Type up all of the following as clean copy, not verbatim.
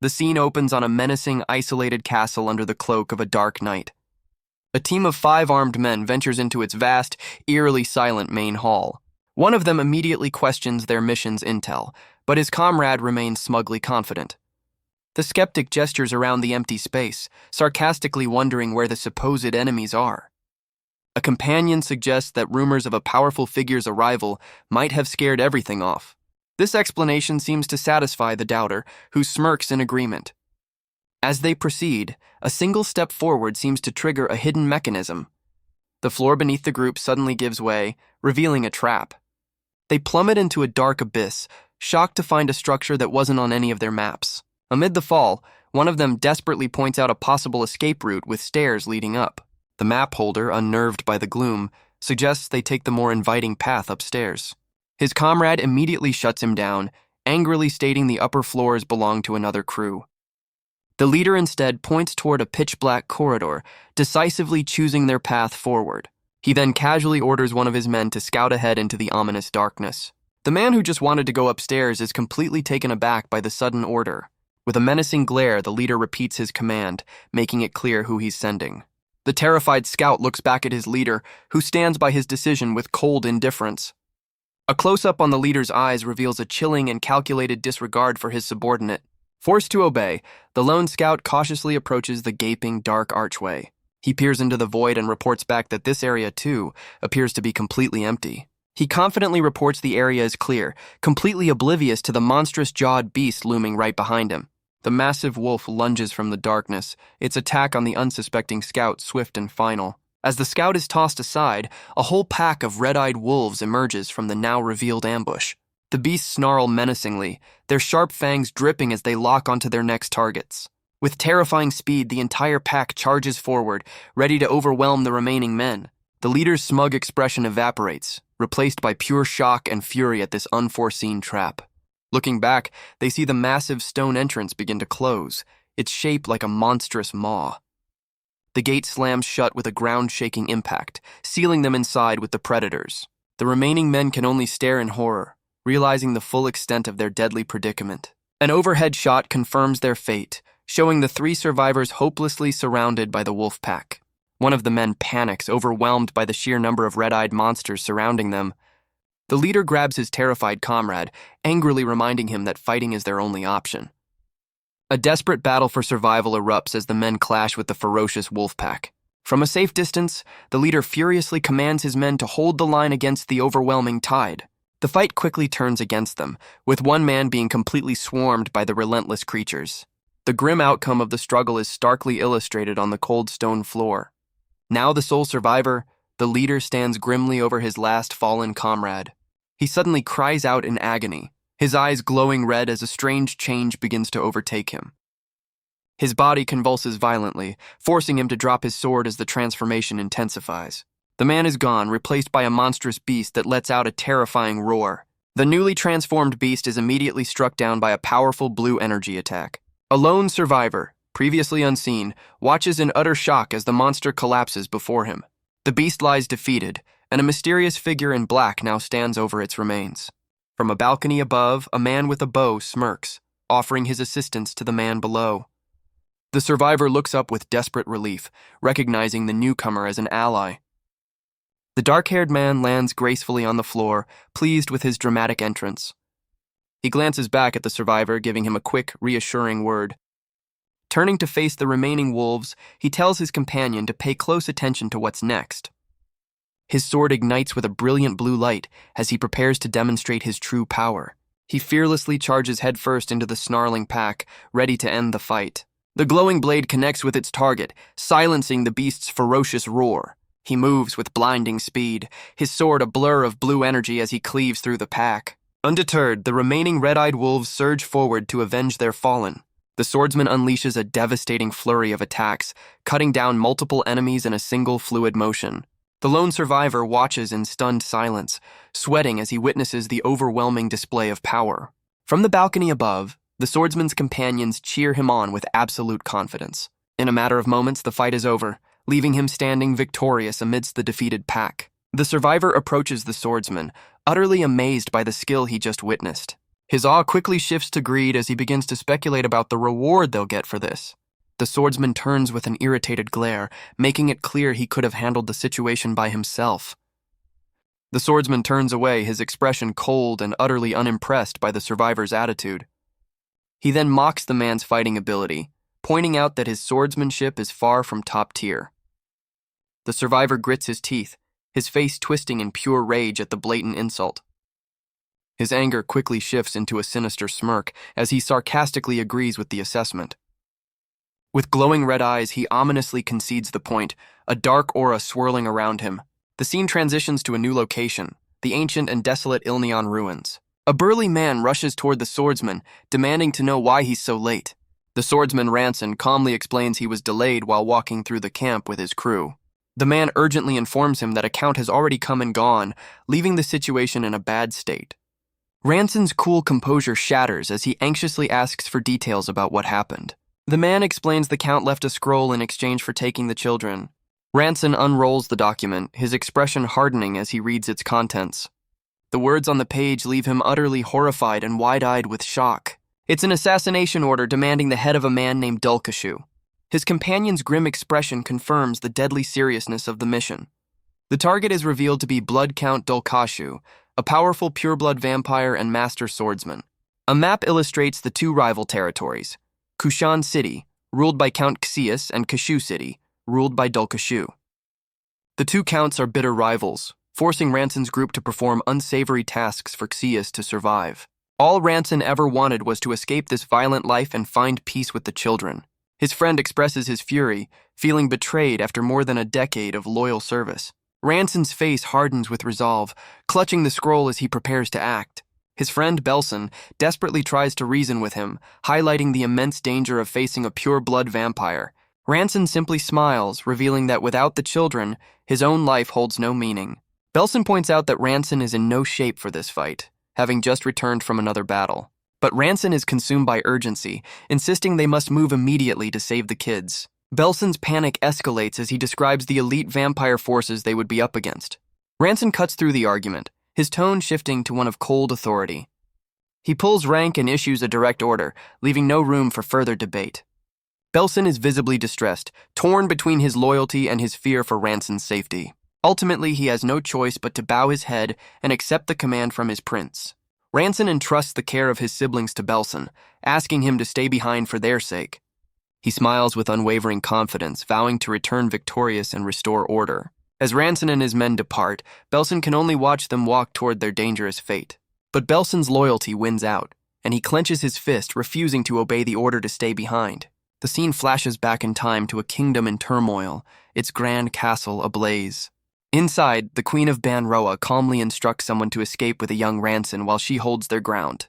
The scene opens on a menacing, isolated castle under the cloak of a dark night. A team of 5 armed men ventures into its vast, eerily silent main hall. One of them immediately questions their mission's intel, but his comrade remains smugly confident. The skeptic gestures around the empty space, sarcastically wondering where the supposed enemies are. A companion suggests that rumors of a powerful figure's arrival might have scared everything off. This explanation seems to satisfy the doubter, who smirks in agreement. As they proceed, a single step forward seems to trigger a hidden mechanism. The floor beneath the group suddenly gives way, revealing a trap. They plummet into a dark abyss, shocked to find a structure that wasn't on any of their maps. Amid the fall, one of them desperately points out a possible escape route with stairs leading up. The map holder, unnerved by the gloom, suggests they take the more inviting path upstairs. His comrade immediately shuts him down, angrily stating the upper floors belong to another crew. The leader instead points toward a pitch-black corridor, decisively choosing their path forward. He then casually orders one of his men to scout ahead into the ominous darkness. The man who just wanted to go upstairs is completely taken aback by the sudden order. With a menacing glare, the leader repeats his command, making it clear who he's sending. The terrified scout looks back at his leader, who stands by his decision with cold indifference. A close-up on the leader's eyes reveals a chilling and calculated disregard for his subordinate. Forced to obey, the lone scout cautiously approaches the gaping, dark archway. He peers into the void and reports back that this area, too, appears to be completely empty. He confidently reports the area is clear, completely oblivious to the monstrous-jawed beast looming right behind him. The massive wolf lunges from the darkness, its attack on the unsuspecting scout swift and final. As the scout is tossed aside, a whole pack of red-eyed wolves emerges from the now-revealed ambush. The beasts snarl menacingly, their sharp fangs dripping as they lock onto their next targets. With terrifying speed, the entire pack charges forward, ready to overwhelm the remaining men. The leader's smug expression evaporates, replaced by pure shock and fury at this unforeseen trap. Looking back, they see the massive stone entrance begin to close, its shape like a monstrous maw. The gate slams shut with a ground-shaking impact, sealing them inside with the predators. The remaining men can only stare in horror, realizing the full extent of their deadly predicament. An overhead shot confirms their fate, showing the 3 survivors hopelessly surrounded by the wolf pack. One of the men panics, overwhelmed by the sheer number of red-eyed monsters surrounding them. The leader grabs his terrified comrade, angrily reminding him that fighting is their only option. A desperate battle for survival erupts as the men clash with the ferocious wolf pack. From a safe distance, the leader furiously commands his men to hold the line against the overwhelming tide. The fight quickly turns against them, with one man being completely swarmed by the relentless creatures. The grim outcome of the struggle is starkly illustrated on the cold stone floor. Now the sole survivor, the leader stands grimly over his last fallen comrade. He suddenly cries out in agony, his eyes glowing red as a strange change begins to overtake him. His body convulses violently, forcing him to drop his sword as the transformation intensifies. The man is gone, replaced by a monstrous beast that lets out a terrifying roar. The newly transformed beast is immediately struck down by a powerful blue energy attack. A lone survivor, previously unseen, watches in utter shock as the monster collapses before him. The beast lies defeated, and a mysterious figure in black now stands over its remains. From a balcony above, a man with a bow smirks, offering his assistance to the man below. The survivor looks up with desperate relief, recognizing the newcomer as an ally. The dark-haired man lands gracefully on the floor, pleased with his dramatic entrance. He glances back at the survivor, giving him a quick, reassuring word. Turning to face the remaining wolves, he tells his companion to pay close attention to what's next. His sword ignites with a brilliant blue light as he prepares to demonstrate his true power. He fearlessly charges headfirst into the snarling pack, ready to end the fight. The glowing blade connects with its target, silencing the beast's ferocious roar. He moves with blinding speed, his sword a blur of blue energy as he cleaves through the pack. Undeterred, the remaining red-eyed wolves surge forward to avenge their fallen. The swordsman unleashes a devastating flurry of attacks, cutting down multiple enemies in a single fluid motion. The lone survivor watches in stunned silence, sweating as he witnesses the overwhelming display of power. From the balcony above, the swordsman's companions cheer him on with absolute confidence. In a matter of moments, the fight is over, leaving him standing victorious amidst the defeated pack. The survivor approaches the swordsman, utterly amazed by the skill he just witnessed. His awe quickly shifts to greed as he begins to speculate about the reward they'll get for this. The swordsman turns with an irritated glare, making it clear he could have handled the situation by himself. The swordsman turns away, his expression cold and utterly unimpressed by the survivor's attitude. He then mocks the man's fighting ability, pointing out that his swordsmanship is far from top tier. The survivor grits his teeth, his face twisting in pure rage at the blatant insult. His anger quickly shifts into a sinister smirk as he sarcastically agrees with the assessment. With glowing red eyes, he ominously concedes the point, a dark aura swirling around him. The scene transitions to a new location, the ancient and desolate Ilneon ruins. A burly man rushes toward the swordsman, demanding to know why he's so late. The swordsman Ranson calmly explains he was delayed while walking through the camp with his crew. The man urgently informs him that a count has already come and gone, leaving the situation in a bad state. Ranson's cool composure shatters as he anxiously asks for details about what happened. The man explains the count left a scroll in exchange for taking the children. Ranson unrolls the document, his expression hardening as he reads its contents. The words on the page leave him utterly horrified and wide-eyed with shock. It's an assassination order demanding the head of a man named Dulkashu. His companion's grim expression confirms the deadly seriousness of the mission. The target is revealed to be Blood Count Dulkashu, a powerful pureblood vampire and master swordsman. A map illustrates the two rival territories, Kushan City, ruled by Count Casillas, and Kashu City, ruled by Dulkashu. The two counts are bitter rivals, forcing Ranson's group to perform unsavory tasks for Casillas to survive. All Ranson ever wanted was to escape this violent life and find peace with the children. His friend expresses his fury, feeling betrayed after more than a decade of loyal service. Ranson's face hardens with resolve, clutching the scroll as he prepares to act. His friend Bellson desperately tries to reason with him, highlighting the immense danger of facing a pure-blood vampire. Ranson simply smiles, revealing that without the children, his own life holds no meaning. Bellson points out that Ranson is in no shape for this fight, having just returned from another battle. But Ranson is consumed by urgency, insisting they must move immediately to save the kids. Bellson's panic escalates as he describes the elite vampire forces they would be up against. Ranson cuts through the argument, his tone shifting to one of cold authority. He pulls rank and issues a direct order, leaving no room for further debate. Bellson is visibly distressed, torn between his loyalty and his fear for Ranson's safety. Ultimately, he has no choice but to bow his head and accept the command from his prince. Ranson entrusts the care of his siblings to Bellson, asking him to stay behind for their sake. He smiles with unwavering confidence, vowing to return victorious and restore order. As Ranson and his men depart, Bellson can only watch them walk toward their dangerous fate. But Bellson's loyalty wins out, and he clenches his fist, refusing to obey the order to stay behind. The scene flashes back in time to a kingdom in turmoil, its grand castle ablaze. Inside, the Queen of Banoa calmly instructs someone to escape with a young Ranson while she holds their ground.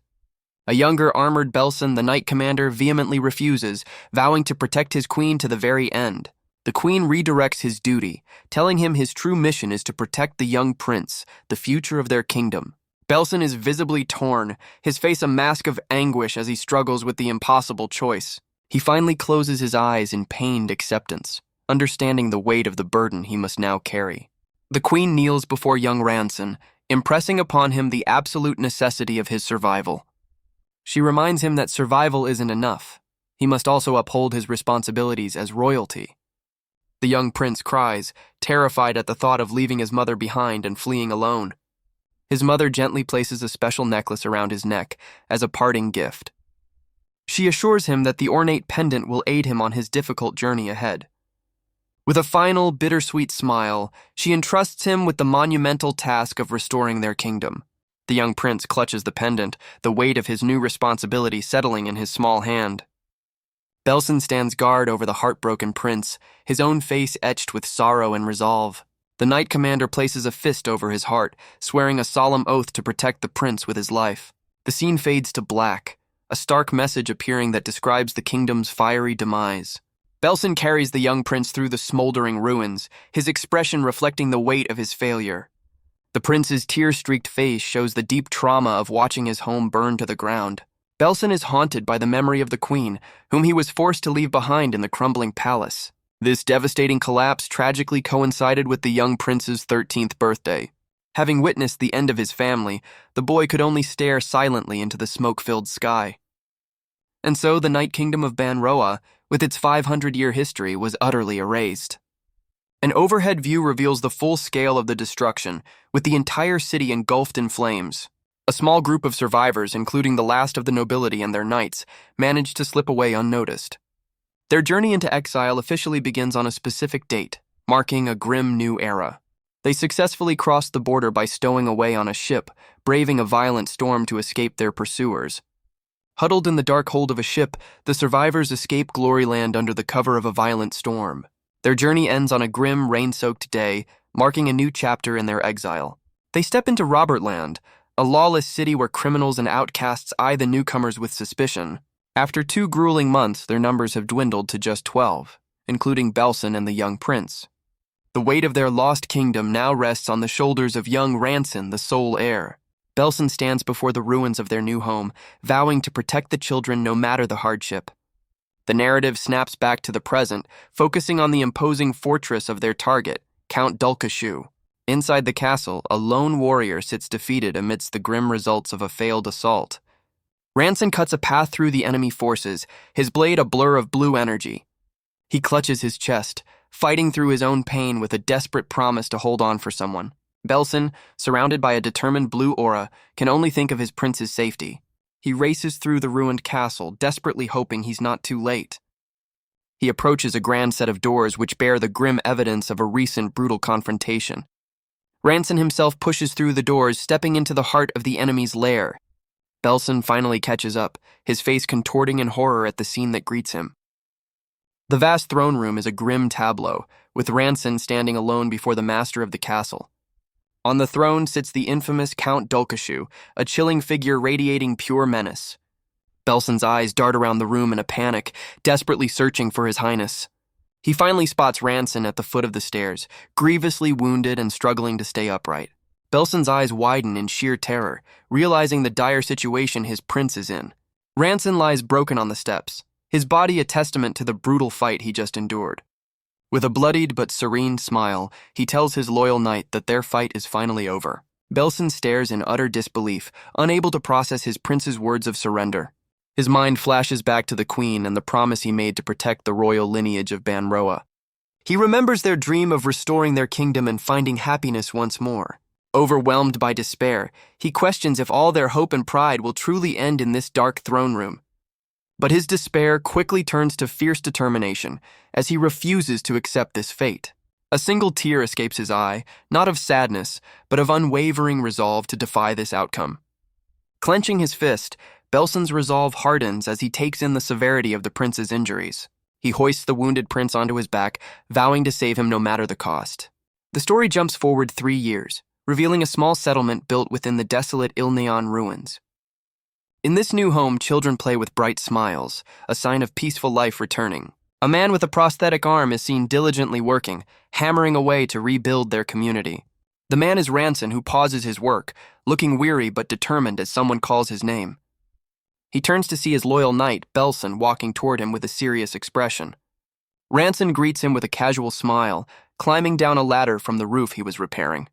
A younger armored Bellson, the Knight Commander, vehemently refuses, vowing to protect his queen to the very end. The queen redirects his duty, telling him his true mission is to protect the young prince, the future of their kingdom. Bellson is visibly torn, his face a mask of anguish as he struggles with the impossible choice. He finally closes his eyes in pained acceptance, understanding the weight of the burden he must now carry. The queen kneels before young Ranson, impressing upon him the absolute necessity of his survival. She reminds him that survival isn't enough. He must also uphold his responsibilities as royalty. The young prince cries, terrified at the thought of leaving his mother behind and fleeing alone. His mother gently places a special necklace around his neck as a parting gift. She assures him that the ornate pendant will aid him on his difficult journey ahead. With a final, bittersweet smile, she entrusts him with the monumental task of restoring their kingdom. The young prince clutches the pendant, the weight of his new responsibility settling in his small hand. Bellson stands guard over the heartbroken prince, his own face etched with sorrow and resolve. The Knight Commander places a fist over his heart, swearing a solemn oath to protect the prince with his life. The scene fades to black, a stark message appearing that describes the kingdom's fiery demise. Bellson carries the young prince through the smoldering ruins, his expression reflecting the weight of his failure. The prince's tear-streaked face shows the deep trauma of watching his home burn to the ground. Bellson is haunted by the memory of the queen, whom he was forced to leave behind in the crumbling palace. This devastating collapse tragically coincided with the young prince's 13th birthday. Having witnessed the end of his family, the boy could only stare silently into the smoke-filled sky. And so the Night Kingdom of Banoa, with its 500-year history, was utterly erased. An overhead view reveals the full scale of the destruction, with the entire city engulfed in flames. A small group of survivors, including the last of the nobility and their knights, managed to slip away unnoticed. Their journey into exile officially begins on a specific date, marking a grim new era. They successfully crossed the border by stowing away on a ship, braving a violent storm to escape their pursuers. Huddled in the dark hold of a ship, the survivors escape Gloryland under the cover of a violent storm. Their journey ends on a grim, rain-soaked day, marking a new chapter in their exile. They step into Robertland, a lawless city where criminals and outcasts eye the newcomers with suspicion. After 2 grueling months, their numbers have dwindled to just 12, including Bellson and the young prince. The weight of their lost kingdom now rests on the shoulders of young Ranson, the sole heir. Bellson stands before the ruins of their new home, vowing to protect the children no matter the hardship. The narrative snaps back to the present, focusing on the imposing fortress of their target, Count Dulcashu. Inside the castle, a lone warrior sits defeated amidst the grim results of a failed assault. Ranson cuts a path through the enemy forces, his blade a blur of blue energy. He clutches his chest, fighting through his own pain with a desperate promise to hold on for someone. Bellson, surrounded by a determined blue aura, can only think of his prince's safety. He races through the ruined castle, desperately hoping he's not too late. He approaches a grand set of doors which bear the grim evidence of a recent brutal confrontation. Ranson himself pushes through the doors, stepping into the heart of the enemy's lair. Bellson finally catches up, his face contorting in horror at the scene that greets him. The vast throne room is a grim tableau, with Ranson standing alone before the master of the castle. On the throne sits the infamous Count Dulcashu, a chilling figure radiating pure menace. Belson's eyes dart around the room in a panic, desperately searching for His Highness. He finally spots Ranson at the foot of the stairs, grievously wounded and struggling to stay upright. Belson's eyes widen in sheer terror, realizing the dire situation his prince is in. Ranson lies broken on the steps, his body a testament to the brutal fight he just endured. With a bloodied but serene smile, he tells his loyal knight that their fight is finally over. Bellson stares in utter disbelief, unable to process his prince's words of surrender. His mind flashes back to the queen and the promise he made to protect the royal lineage of Banoa. He remembers their dream of restoring their kingdom and finding happiness once more. Overwhelmed by despair, he questions if all their hope and pride will truly end in this dark throne room. But his despair quickly turns to fierce determination as he refuses to accept this fate. A single tear escapes his eye, not of sadness, but of unwavering resolve to defy this outcome. Clenching his fist, Belson's resolve hardens as he takes in the severity of the prince's injuries. He hoists the wounded prince onto his back, vowing to save him no matter the cost. The story jumps forward 3 years, revealing a small settlement built within the desolate Ilneon ruins. In this new home, children play with bright smiles, a sign of peaceful life returning. A man with a prosthetic arm is seen diligently working, hammering away to rebuild their community. The man is Ranson, who pauses his work, looking weary but determined as someone calls his name. He turns to see his loyal knight, Bellson, walking toward him with a serious expression. Ranson greets him with a casual smile, climbing down a ladder from the roof he was repairing.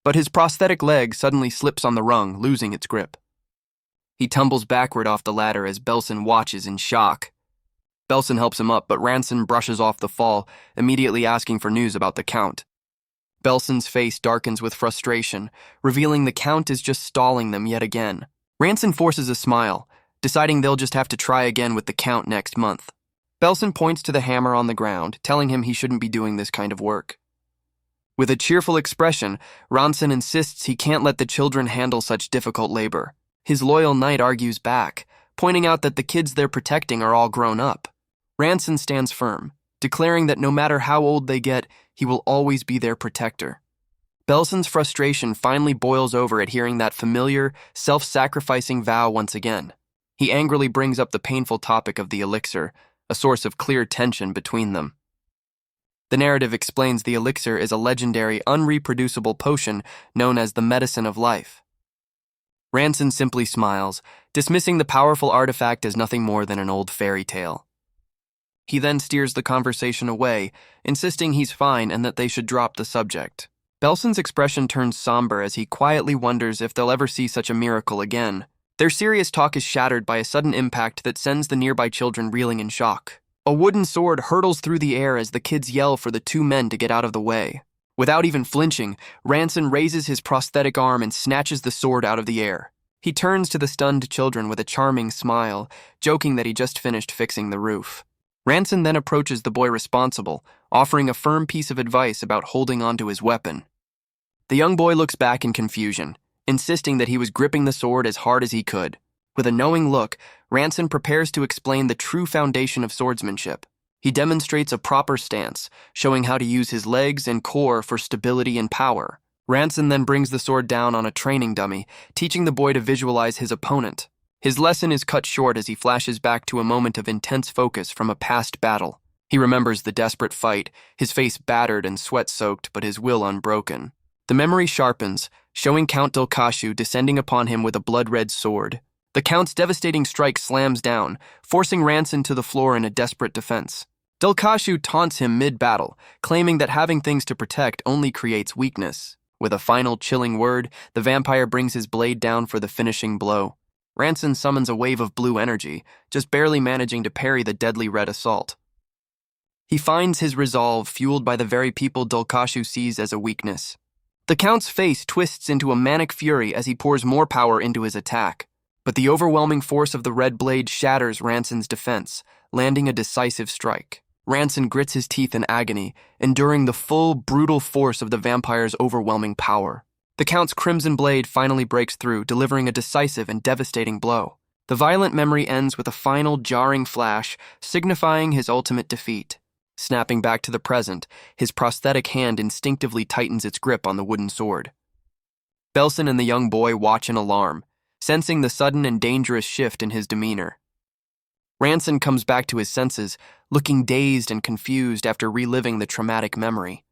But his prosthetic leg suddenly slips on the rung, losing its grip. He tumbles backward off the ladder as Bellson watches in shock. Bellson helps him up, but Ranson brushes off the fall, immediately asking for news about the Count. Belson's face darkens with frustration, revealing the Count is just stalling them yet again. Ranson forces a smile, deciding they'll just have to try again with the Count next month. Bellson points to the hammer on the ground, telling him he shouldn't be doing this kind of work. With a cheerful expression, Ranson insists he can't let the children handle such difficult labor. His loyal knight argues back, pointing out that the kids they're protecting are all grown up. Ranson stands firm, declaring that no matter how old they get, he will always be their protector. Belson's frustration finally boils over at hearing that familiar, self-sacrificing vow once again. He angrily brings up the painful topic of the elixir, a source of clear tension between them. The narrative explains the elixir is a legendary, unreproducible potion known as the medicine of life. Ranson simply smiles, dismissing the powerful artifact as nothing more than an old fairy tale. He then steers the conversation away, insisting he's fine and that they should drop the subject. Belson's expression turns somber as he quietly wonders if they'll ever see such a miracle again. Their serious talk is shattered by a sudden impact that sends the nearby children reeling in shock. A wooden sword hurtles through the air as the kids yell for the two men to get out of the way. Without even flinching, Ranson raises his prosthetic arm and snatches the sword out of the air. He turns to the stunned children with a charming smile, joking that he just finished fixing the roof. Ranson then approaches the boy responsible, offering a firm piece of advice about holding onto his weapon. The young boy looks back in confusion, insisting that he was gripping the sword as hard as he could. With a knowing look, Ranson prepares to explain the true foundation of swordsmanship. He demonstrates a proper stance, showing how to use his legs and core for stability and power. Ranson then brings the sword down on a training dummy, teaching the boy to visualize his opponent. His lesson is cut short as he flashes back to a moment of intense focus from a past battle. He remembers the desperate fight, his face battered and sweat-soaked, but his will unbroken. The memory sharpens, showing Count Delkashu descending upon him with a blood-red sword. The Count's devastating strike slams down, forcing Ranson to the floor in a desperate defense. Delkashu taunts him mid-battle, claiming that having things to protect only creates weakness. With a final chilling word, the vampire brings his blade down for the finishing blow. Ranson summons a wave of blue energy, just barely managing to parry the deadly red assault. He finds his resolve fueled by the very people Delkashu sees as a weakness. The Count's face twists into a manic fury as he pours more power into his attack. But the overwhelming force of the red blade shatters Ranson's defense, landing a decisive strike. Ranson grits his teeth in agony, enduring the full, brutal force of the vampire's overwhelming power. The Count's crimson blade finally breaks through, delivering a decisive and devastating blow. The violent memory ends with a final, jarring flash, signifying his ultimate defeat. Snapping back to the present, his prosthetic hand instinctively tightens its grip on the wooden sword. Bellson and the young boy watch in alarm, sensing the sudden and dangerous shift in his demeanor. Ranson comes back to his senses, looking dazed and confused after reliving the traumatic memory.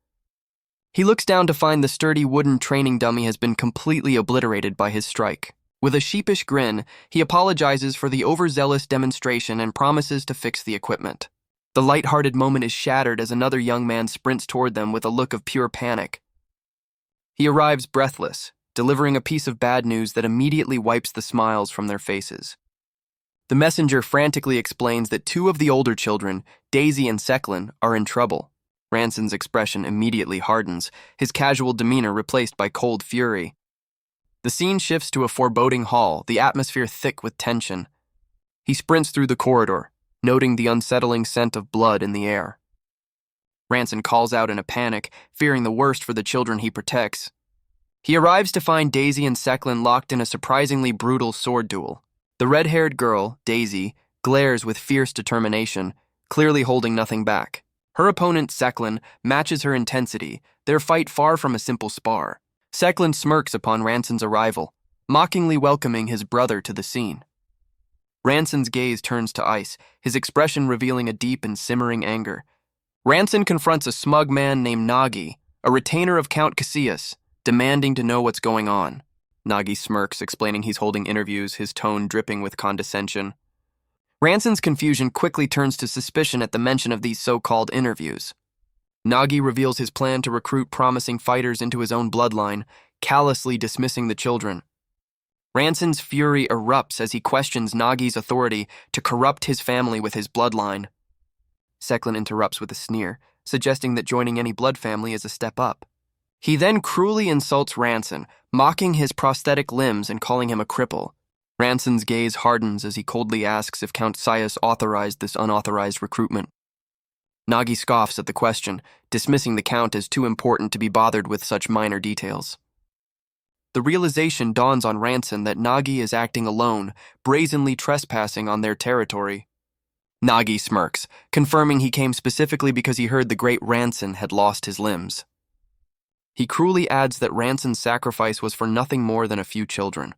He looks down to find the sturdy wooden training dummy has been completely obliterated by his strike. With a sheepish grin, he apologizes for the overzealous demonstration and promises to fix the equipment. The light-hearted moment is shattered as another young man sprints toward them with a look of pure panic. He arrives breathless, delivering a piece of bad news that immediately wipes the smiles from their faces. The messenger frantically explains that two of the older children, Daisy and Seclin, are in trouble. Ranson's expression immediately hardens, his casual demeanor replaced by cold fury. The scene shifts to a foreboding hall, the atmosphere thick with tension. He sprints through the corridor, noting the unsettling scent of blood in the air. Ranson calls out in a panic, fearing the worst for the children he protects. He arrives to find Daisy and Seclin locked in a surprisingly brutal sword duel. The red-haired girl, Daisy, glares with fierce determination, clearly holding nothing back. Her opponent, Seclin, matches her intensity, their fight far from a simple spar. Seclin smirks upon Ranson's arrival, mockingly welcoming his brother to the scene. Ranson's gaze turns to ice, his expression revealing a deep and simmering anger. Ranson confronts a smug man named Nagi, a retainer of Count Casillas, demanding to know what's going on. Nagi smirks, explaining he's holding interviews, his tone dripping with condescension. Ranson's confusion quickly turns to suspicion at the mention of these so-called interviews. Nagi reveals his plan to recruit promising fighters into his own bloodline, callously dismissing the children. Ranson's fury erupts as he questions Nagi's authority to corrupt his family with his bloodline. Seclin interrupts with a sneer, suggesting that joining any blood family is a step up. He then cruelly insults Ranson, mocking his prosthetic limbs and calling him a cripple. Ranson's gaze hardens as he coldly asks if Count Casillas authorized this unauthorized recruitment. Nagi scoffs at the question, dismissing the Count as too important to be bothered with such minor details. The realization dawns on Ranson that Nagi is acting alone, brazenly trespassing on their territory. Nagi smirks, confirming he came specifically because he heard the great Ranson had lost his limbs. He cruelly adds that Ranson's sacrifice was for nothing more than a few children.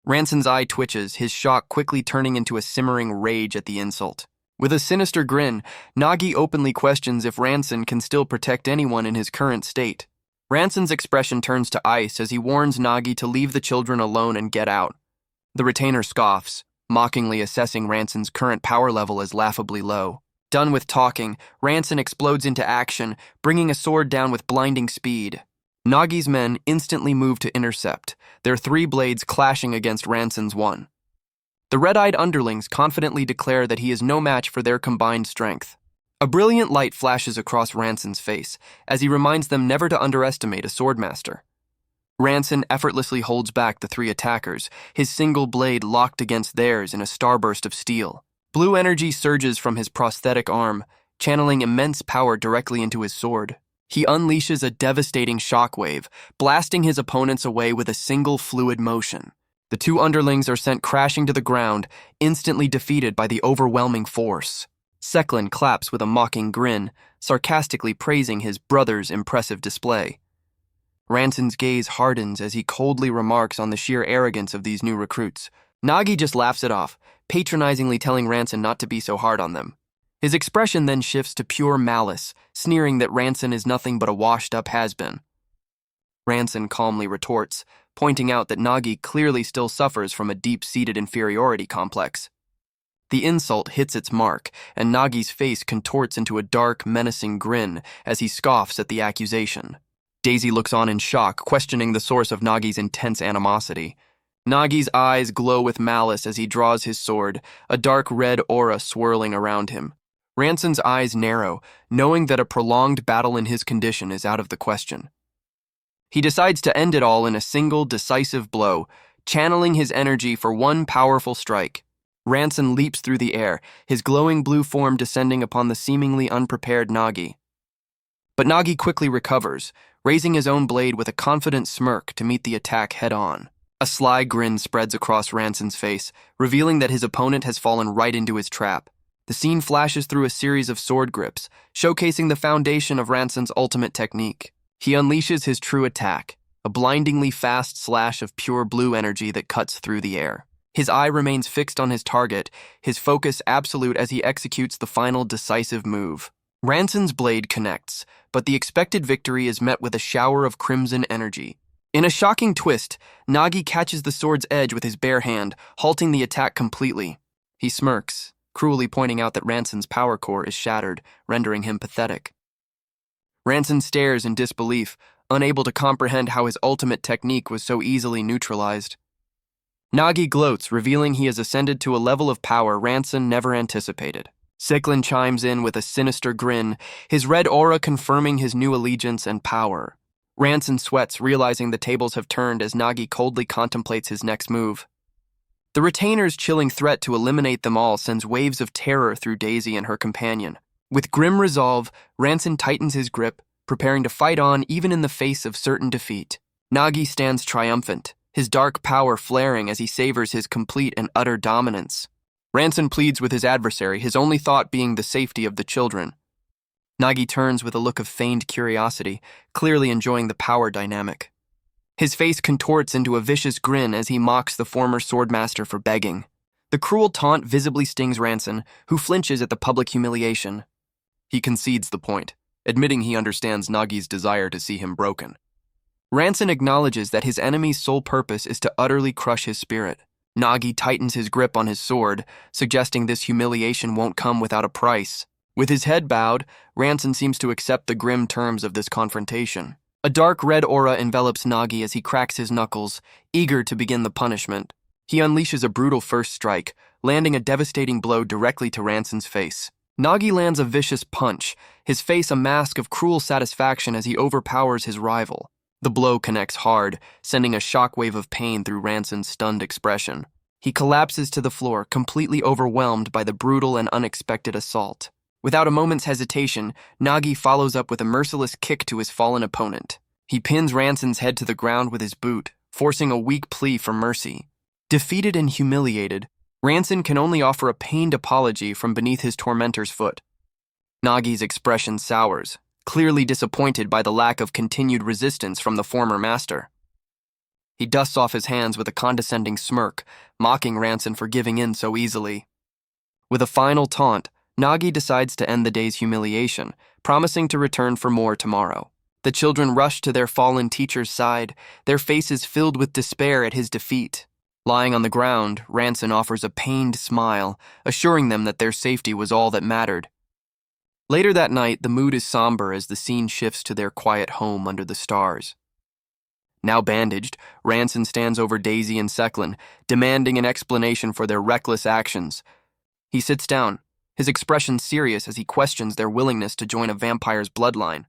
Ranson's eye twitches, his shock quickly turning into a simmering rage at the insult. With a sinister grin, Nagi openly questions if Ranson can still protect anyone in his current state. Ranson's expression turns to ice as he warns Nagi to leave the children alone and get out. The retainer scoffs, mockingly assessing Ranson's current power level as laughably low. Done with talking, Ranson explodes into action, bringing a sword down with blinding speed. Nagi's men instantly move to intercept, their 3 blades clashing against Ranson's 1. The red-eyed underlings confidently declare that he is no match for their combined strength. A brilliant light flashes across Ranson's face as he reminds them never to underestimate a swordmaster. Ranson effortlessly holds back the 3 attackers, his single blade locked against theirs in a starburst of steel. Blue energy surges from his prosthetic arm, channeling immense power directly into his sword. He unleashes a devastating shockwave, blasting his opponents away with a single fluid motion. The 2 underlings are sent crashing to the ground, instantly defeated by the overwhelming force. Seclin claps with a mocking grin, sarcastically praising his brother's impressive display. Ranson's gaze hardens as he coldly remarks on the sheer arrogance of these new recruits. Nagi just laughs it off, patronizingly telling Ranson not to be so hard on them. His expression then shifts to pure malice, sneering that Ranson is nothing but a washed-up has-been. Ranson calmly retorts, pointing out that Nagi clearly still suffers from a deep-seated inferiority complex. The insult hits its mark, and Nagi's face contorts into a dark, menacing grin as he scoffs at the accusation. Daisy looks on in shock, questioning the source of Nagi's intense animosity. Nagi's eyes glow with malice as he draws his sword, a dark red aura swirling around him. Ranson's eyes narrow, knowing that a prolonged battle in his condition is out of the question. He decides to end it all in a single, decisive blow, channeling his energy for one powerful strike. Ranson leaps through the air, his glowing blue form descending upon the seemingly unprepared Nagi. But Nagi quickly recovers, raising his own blade with a confident smirk to meet the attack head-on. A sly grin spreads across Ranson's face, revealing that his opponent has fallen right into his trap. The scene flashes through a series of sword grips, showcasing the foundation of Ranson's ultimate technique. He unleashes his true attack, a blindingly fast slash of pure blue energy that cuts through the air. His eye remains fixed on his target, his focus absolute as he executes the final decisive move. Ranson's blade connects, but the expected victory is met with a shower of crimson energy. In a shocking twist, Nagi catches the sword's edge with his bare hand, halting the attack completely. He smirks, cruelly pointing out that Ranson's power core is shattered, rendering him pathetic. Ranson stares in disbelief, unable to comprehend how his ultimate technique was so easily neutralized. Nagi gloats, revealing he has ascended to a level of power Ranson never anticipated. Seclin chimes in with a sinister grin, his red aura confirming his new allegiance and power. Ranson sweats, realizing the tables have turned as Nagi coldly contemplates his next move. The retainer's chilling threat to eliminate them all sends waves of terror through Daisy and her companion. With grim resolve, Ranson tightens his grip, preparing to fight on even in the face of certain defeat. Nagi stands triumphant, his dark power flaring as he savors his complete and utter dominance. Ranson pleads with his adversary, his only thought being the safety of the children. Nagi turns with a look of feigned curiosity, clearly enjoying the power dynamic. His face contorts into a vicious grin as he mocks the former swordmaster for begging. The cruel taunt visibly stings Ranson, who flinches at the public humiliation. He concedes the point, admitting he understands Nagi's desire to see him broken. Ranson acknowledges that his enemy's sole purpose is to utterly crush his spirit. Nagi tightens his grip on his sword, suggesting this humiliation won't come without a price. With his head bowed, Ranson seems to accept the grim terms of this confrontation. A dark red aura envelops Nagi as he cracks his knuckles, eager to begin the punishment. He unleashes a brutal first strike, landing a devastating blow directly to Ranson's face. Nagi lands a vicious punch, his face a mask of cruel satisfaction as he overpowers his rival. The blow connects hard, sending a shockwave of pain through Ranson's stunned expression. He collapses to the floor, completely overwhelmed by the brutal and unexpected assault. Without a moment's hesitation, Nagi follows up with a merciless kick to his fallen opponent. He pins Ranson's head to the ground with his boot, forcing a weak plea for mercy. Defeated and humiliated, Ranson can only offer a pained apology from beneath his tormentor's foot. Nagi's expression sours, clearly disappointed by the lack of continued resistance from the former master. He dusts off his hands with a condescending smirk, mocking Ranson for giving in so easily. With a final taunt, Nagi decides to end the day's humiliation, promising to return for more tomorrow. The children rush to their fallen teacher's side, their faces filled with despair at his defeat. Lying on the ground, Ranson offers a pained smile, assuring them that their safety was all that mattered. Later that night, the mood is somber as the scene shifts to their quiet home under the stars. Now bandaged, Ranson stands over Daisy and Seclin, demanding an explanation for their reckless actions. He sits down, his expression serious as he questions their willingness to join a vampire's bloodline.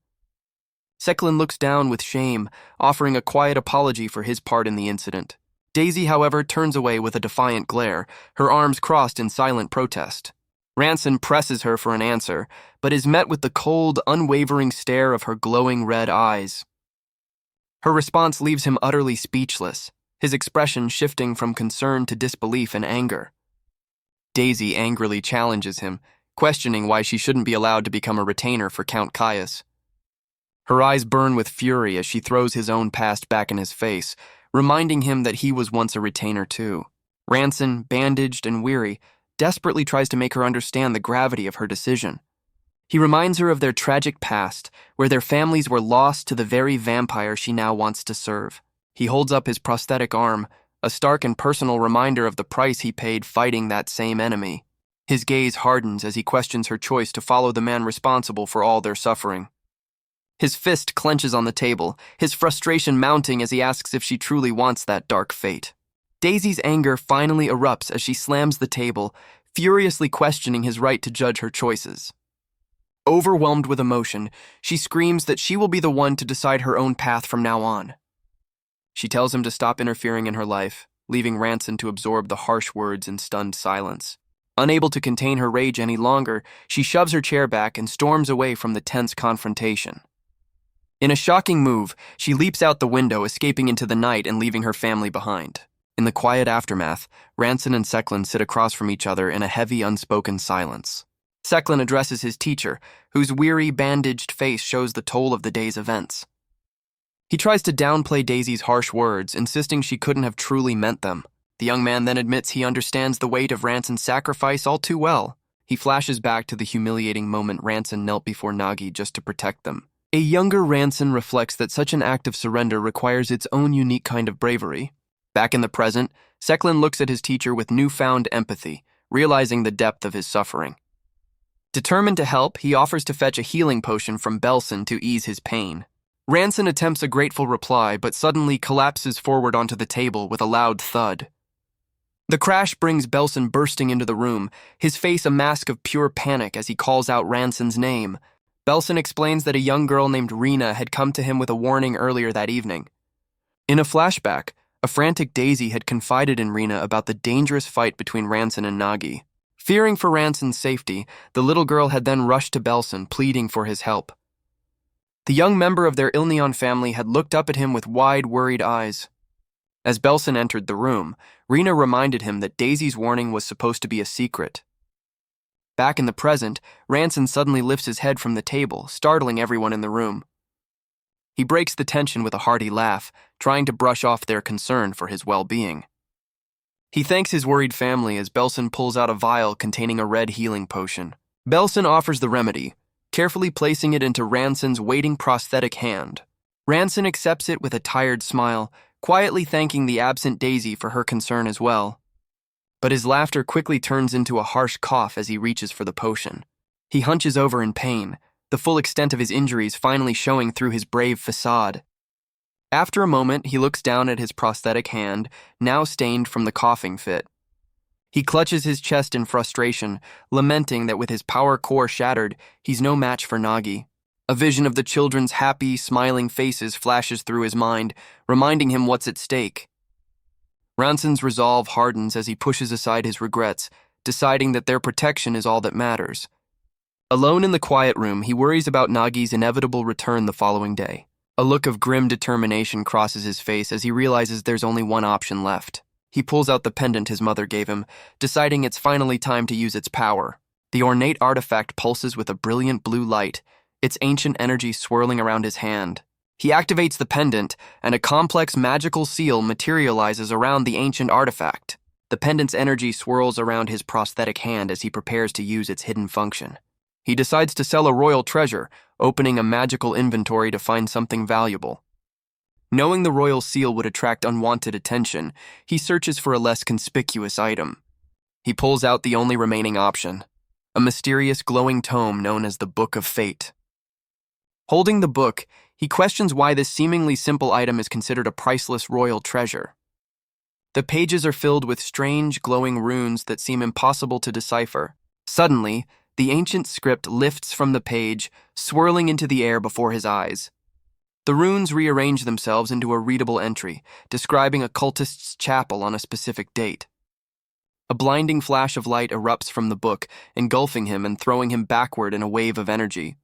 Seclin looks down with shame, offering a quiet apology for his part in the incident. Daisy, however, turns away with a defiant glare, her arms crossed in silent protest. Ranson presses her for an answer, but is met with the cold, unwavering stare of her glowing red eyes. Her response leaves him utterly speechless, his expression shifting from concern to disbelief and anger. Daisy angrily challenges him, questioning why she shouldn't be allowed to become a retainer for Count Caius. Her eyes burn with fury as she throws his own past back in his face, reminding him that he was once a retainer too. Ranson, bandaged and weary, desperately tries to make her understand the gravity of her decision. He reminds her of their tragic past, where their families were lost to the very vampire she now wants to serve. He holds up his prosthetic arm, a stark and personal reminder of the price he paid fighting that same enemy. His gaze hardens as he questions her choice to follow the man responsible for all their suffering. His fist clenches on the table, his frustration mounting as he asks if she truly wants that dark fate. Daisy's anger finally erupts as she slams the table, furiously questioning his right to judge her choices. Overwhelmed with emotion, she screams that she will be the one to decide her own path from now on. She tells him to stop interfering in her life, leaving Ranson to absorb the harsh words in stunned silence. Unable to contain her rage any longer, she shoves her chair back and storms away from the tense confrontation. In a shocking move, she leaps out the window, escaping into the night and leaving her family behind. In the quiet aftermath, Ranson and Seclin sit across from each other in a heavy, unspoken silence. Seclin addresses his teacher, whose weary, bandaged face shows the toll of the day's events. He tries to downplay Daisy's harsh words, insisting she couldn't have truly meant them. The young man then admits he understands the weight of Ranson's sacrifice all too well. He flashes back to the humiliating moment Ranson knelt before Nagi just to protect them. A younger Ranson reflects that such an act of surrender requires its own unique kind of bravery. Back in the present, Seclin looks at his teacher with newfound empathy, realizing the depth of his suffering. Determined to help, he offers to fetch a healing potion from Bellson to ease his pain. Ranson attempts a grateful reply, but suddenly collapses forward onto the table with a loud thud. The crash brings Bellson bursting into the room, his face a mask of pure panic as he calls out Ranson's name. Bellson explains that a young girl named Rena had come to him with a warning earlier that evening. In a flashback, a frantic Daisy had confided in Rena about the dangerous fight between Ranson and Nagi. Fearing for Ranson's safety, the little girl had then rushed to Bellson, pleading for his help. The young member of their Ilneon family had looked up at him with wide, worried eyes. As Bellson entered the room, Rena reminded him that Daisy's warning was supposed to be a secret. Back in the present, Ranson suddenly lifts his head from the table, startling everyone in the room. He breaks the tension with a hearty laugh, trying to brush off their concern for his well-being. He thanks his worried family as Bellson pulls out a vial containing a red healing potion. Bellson offers the remedy, carefully placing it into Ranson's waiting prosthetic hand. Ranson accepts it with a tired smile, quietly thanking the absent Daisy for her concern as well. But his laughter quickly turns into a harsh cough as he reaches for the potion. He hunches over in pain, the full extent of his injuries finally showing through his brave facade. After a moment, he looks down at his prosthetic hand, now stained from the coughing fit. He clutches his chest in frustration, lamenting that with his power core shattered, he's no match for Nagi. A vision of the children's happy, smiling faces flashes through his mind, reminding him what's at stake. Ranson's resolve hardens as he pushes aside his regrets, deciding that their protection is all that matters. Alone in the quiet room, he worries about Nagi's inevitable return the following day. A look of grim determination crosses his face as he realizes there's only one option left. He pulls out the pendant his mother gave him, deciding it's finally time to use its power. The ornate artifact pulses with a brilliant blue light, its ancient energy swirling around his hand. He activates the pendant, and a complex magical seal materializes around the ancient artifact. The pendant's energy swirls around his prosthetic hand as he prepares to use its hidden function. He decides to sell a royal treasure, opening a magical inventory to find something valuable. Knowing the royal seal would attract unwanted attention, he searches for a less conspicuous item. He pulls out the only remaining option, a mysterious glowing tome known as the Book of Fate. Holding the book, He questions why this seemingly simple item is considered a priceless royal treasure. The pages are filled with strange, glowing runes that seem impossible to decipher. Suddenly, the ancient script lifts from the page, swirling into the air before his eyes. The runes rearrange themselves into a readable entry, describing a cultist's chapel on a specific date. A blinding flash of light erupts from the book, engulfing him and throwing him backward in a wave of energy.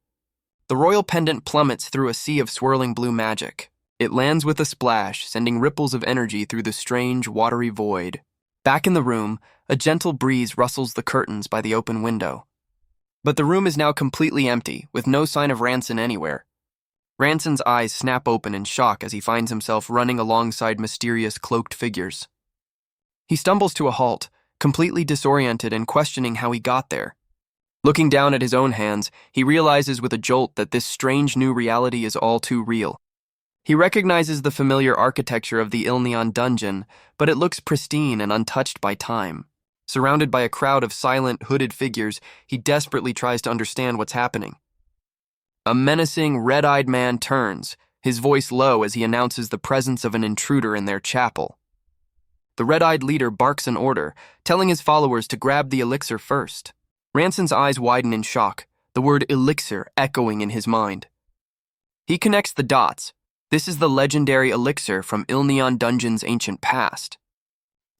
The royal pendant plummets through a sea of swirling blue magic. It lands with a splash, sending ripples of energy through the strange, watery void. Back in the room, a gentle breeze rustles the curtains by the open window. But the room is now completely empty, with no sign of Ranson anywhere. Ranson's eyes snap open in shock as he finds himself running alongside mysterious cloaked figures. He stumbles to a halt, completely disoriented and questioning how he got there. Looking down at his own hands, he realizes with a jolt that this strange new reality is all too real. He recognizes the familiar architecture of the Ilneon dungeon, but it looks pristine and untouched by time. Surrounded by a crowd of silent, hooded figures, he desperately tries to understand what's happening. A menacing, red-eyed man turns, his voice low as he announces the presence of an intruder in their chapel. The red-eyed leader barks an order, telling his followers to grab the elixir first. Ranson's eyes widen in shock, the word elixir echoing in his mind. He connects the dots. This is the legendary elixir from Ilneon Dungeon's ancient past.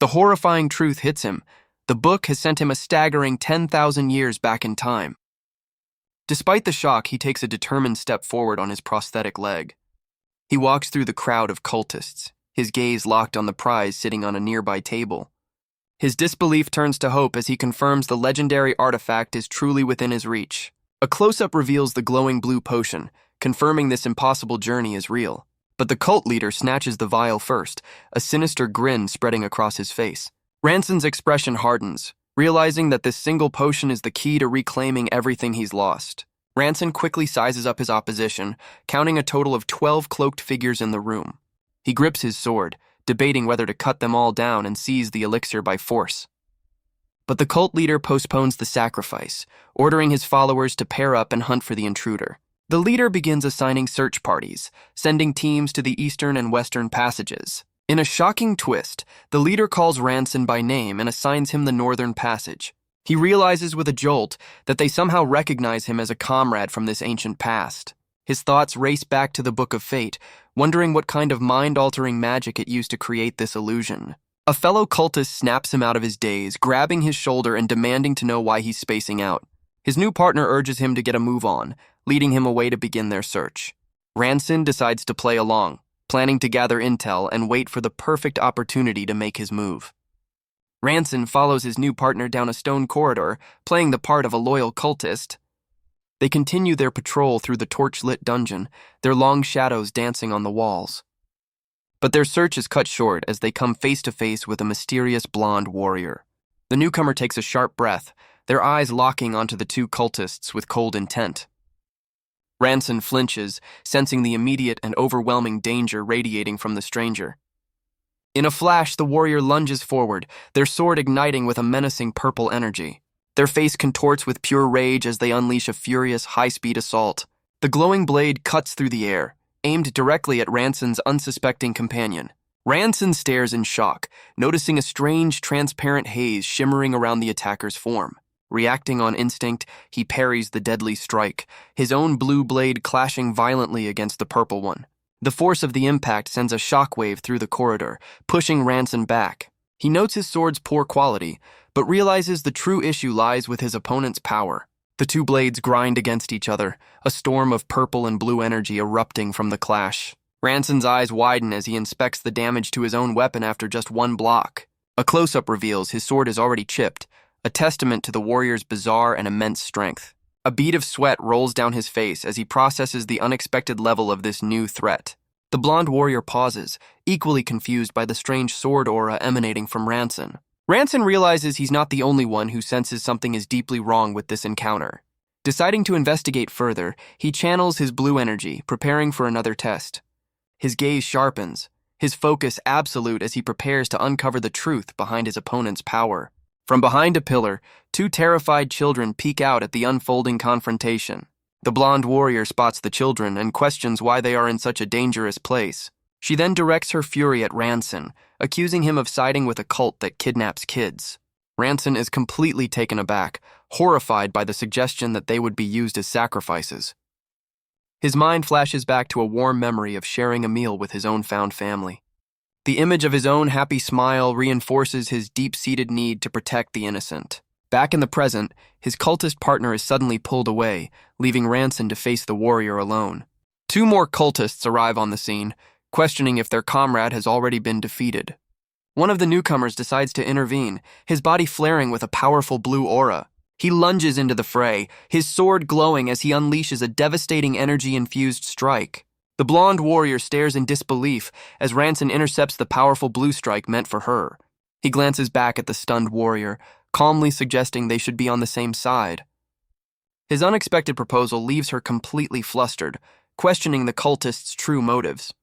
The horrifying truth hits him. The book has sent him a staggering 10,000 years back in time. Despite the shock, he takes a determined step forward on his prosthetic leg. He walks through the crowd of cultists, his gaze locked on the prize sitting on a nearby table. His disbelief turns to hope as he confirms the legendary artifact is truly within his reach. A close-up reveals the glowing blue potion, confirming this impossible journey is real. But the cult leader snatches the vial first, a sinister grin spreading across his face. Ranson's expression hardens, realizing that this single potion is the key to reclaiming everything he's lost. Ranson quickly sizes up his opposition, counting a total of 12 cloaked figures in the room. He grips his sword, debating whether to cut them all down and seize the elixir by force. But the cult leader postpones the sacrifice, ordering his followers to pair up and hunt for the intruder. The leader begins assigning search parties, sending teams to the eastern and western passages. In a shocking twist, the leader calls Ranson by name and assigns him the northern passage. He realizes with a jolt that they somehow recognize him as a comrade from this ancient past. His thoughts race back to the Book of Fate, wondering what kind of mind-altering magic it used to create this illusion. A fellow cultist snaps him out of his daze, grabbing his shoulder and demanding to know why he's spacing out. His new partner urges him to get a move on, leading him away to begin their search. Ranson decides to play along, planning to gather intel and wait for the perfect opportunity to make his move. Ranson follows his new partner down a stone corridor, playing the part of a loyal cultist. They continue their patrol through the torch-lit dungeon, their long shadows dancing on the walls. But their search is cut short as they come face-to-face with a mysterious blonde warrior. The newcomer takes a sharp breath, their eyes locking onto the two cultists with cold intent. Ranson flinches, sensing the immediate and overwhelming danger radiating from the stranger. In a flash, the warrior lunges forward, their sword igniting with a menacing purple energy. Their face contorts with pure rage as they unleash a furious, high-speed assault. The glowing blade cuts through the air, aimed directly at Ranson's unsuspecting companion. Ranson stares in shock, noticing a strange, transparent haze shimmering around the attacker's form. Reacting on instinct, he parries the deadly strike, his own blue blade clashing violently against the purple one. The force of the impact sends a shockwave through the corridor, pushing Ranson back. He notes his sword's poor quality, but realizes the true issue lies with his opponent's power. The two blades grind against each other, a storm of purple and blue energy erupting from the clash. Ranson's eyes widen as he inspects the damage to his own weapon after just one block. A close-up reveals his sword is already chipped, a testament to the warrior's bizarre and immense strength. A bead of sweat rolls down his face as he processes the unexpected level of this new threat. The blonde warrior pauses, equally confused by the strange sword aura emanating from Ranson. Ranson realizes he's not the only one who senses something is deeply wrong with this encounter. Deciding to investigate further, he channels his blue energy, preparing for another test. His gaze sharpens, his focus absolute as he prepares to uncover the truth behind his opponent's power. From behind a pillar, two terrified children peek out at the unfolding confrontation. The blonde warrior spots the children and questions why they are in such a dangerous place. She then directs her fury at Ranson, accusing him of siding with a cult that kidnaps kids. Ranson is completely taken aback, horrified by the suggestion that they would be used as sacrifices. His mind flashes back to a warm memory of sharing a meal with his own found family. The image of his own happy smile reinforces his deep-seated need to protect the innocent. Back in the present, his cultist partner is suddenly pulled away, leaving Ranson to face the warrior alone. Two more cultists arrive on the scene, questioning if their comrade has already been defeated. One of the newcomers decides to intervene, his body flaring with a powerful blue aura. He lunges into the fray, his sword glowing as he unleashes a devastating energy-infused strike. The blonde warrior stares in disbelief as Ranson intercepts the powerful blue strike meant for her. He glances back at the stunned warrior, calmly suggesting they should be on the same side. His unexpected proposal leaves her completely flustered, questioning the cultists' true motives.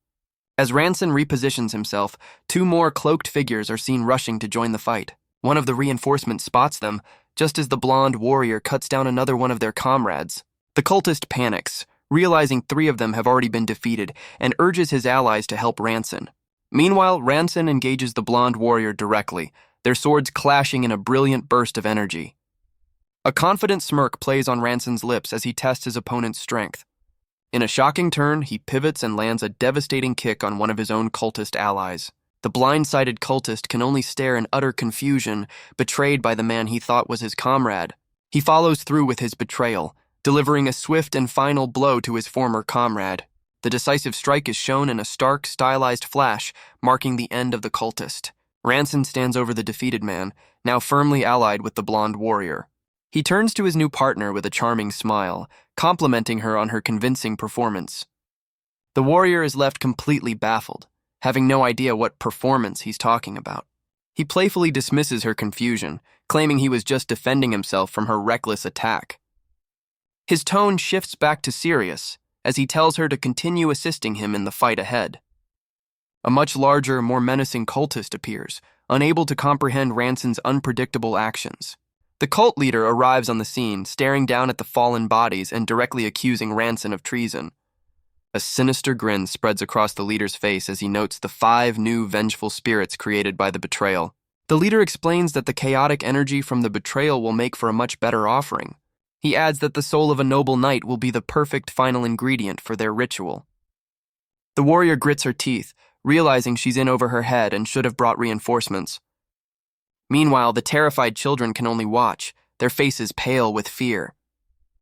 As Ranson repositions himself, two more cloaked figures are seen rushing to join the fight. One of the reinforcements spots them, just as the blonde warrior cuts down another one of their comrades. The cultist panics, realizing three of them have already been defeated, and urges his allies to help Ranson. Meanwhile, Ranson engages the blonde warrior directly, their swords clashing in a brilliant burst of energy. A confident smirk plays on Ranson's lips as he tests his opponent's strength. In a shocking turn, he pivots and lands a devastating kick on one of his own cultist allies. The blindsided cultist can only stare in utter confusion, betrayed by the man he thought was his comrade. He follows through with his betrayal, delivering a swift and final blow to his former comrade. The decisive strike is shown in a stark, stylized flash, marking the end of the cultist. Ranson stands over the defeated man, now firmly allied with the blonde warrior. He turns to his new partner with a charming smile, complimenting her on her convincing performance. The warrior is left completely baffled, having no idea what performance he's talking about. He playfully dismisses her confusion, claiming he was just defending himself from her reckless attack. His tone shifts back to serious as he tells her to continue assisting him in the fight ahead. A much larger, more menacing cultist appears, unable to comprehend Ranson's unpredictable actions. The cult leader arrives on the scene, staring down at the fallen bodies and directly accusing Ranson of treason. A sinister grin spreads across the leader's face as he notes the 5 new vengeful spirits created by the betrayal. The leader explains that the chaotic energy from the betrayal will make for a much better offering. He adds that the soul of a noble knight will be the perfect final ingredient for their ritual. The warrior grits her teeth, realizing she's in over her head and should have brought reinforcements. Meanwhile, the terrified children can only watch, their faces pale with fear.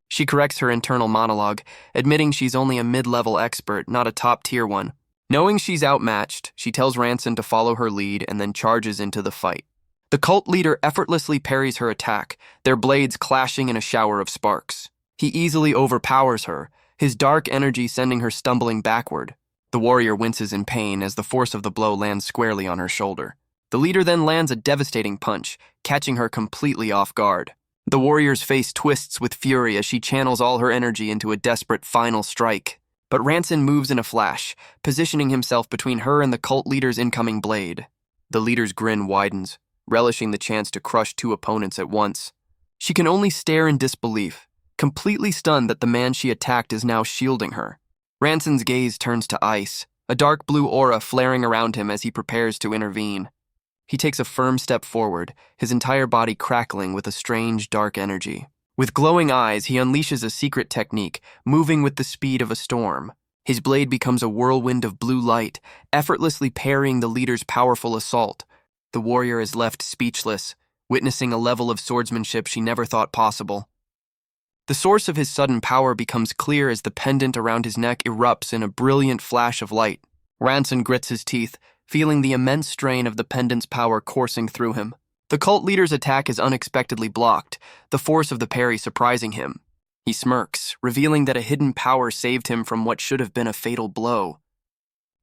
She corrects her internal monologue, admitting she's only a mid-level expert, not a top-tier one. Knowing she's outmatched, she tells Ranson to follow her lead and then charges into the fight. The cult leader effortlessly parries her attack, their blades clashing in a shower of sparks. He easily overpowers her, his dark energy sending her stumbling backward. The warrior winces in pain as the force of the blow lands squarely on her shoulder. The leader then lands a devastating punch, catching her completely off guard. The warrior's face twists with fury as she channels all her energy into a desperate final strike. But Ranson moves in a flash, positioning himself between her and the cult leader's incoming blade. The leader's grin widens, relishing the chance to crush 2 opponents at once. She can only stare in disbelief, completely stunned that the man she attacked is now shielding her. Ranson's gaze turns to ice, a dark blue aura flaring around him as he prepares to intervene. He takes a firm step forward, his entire body crackling with a strange, dark energy. With glowing eyes, he unleashes a secret technique, moving with the speed of a storm. His blade becomes a whirlwind of blue light, effortlessly parrying the leader's powerful assault. The warrior is left speechless, witnessing a level of swordsmanship she never thought possible. The source of his sudden power becomes clear as the pendant around his neck erupts in a brilliant flash of light. Ranson grits his teeth, feeling the immense strain of the pendant's power coursing through him. The cult leader's attack is unexpectedly blocked, the force of the parry surprising him. He smirks, revealing that a hidden power saved him from what should have been a fatal blow.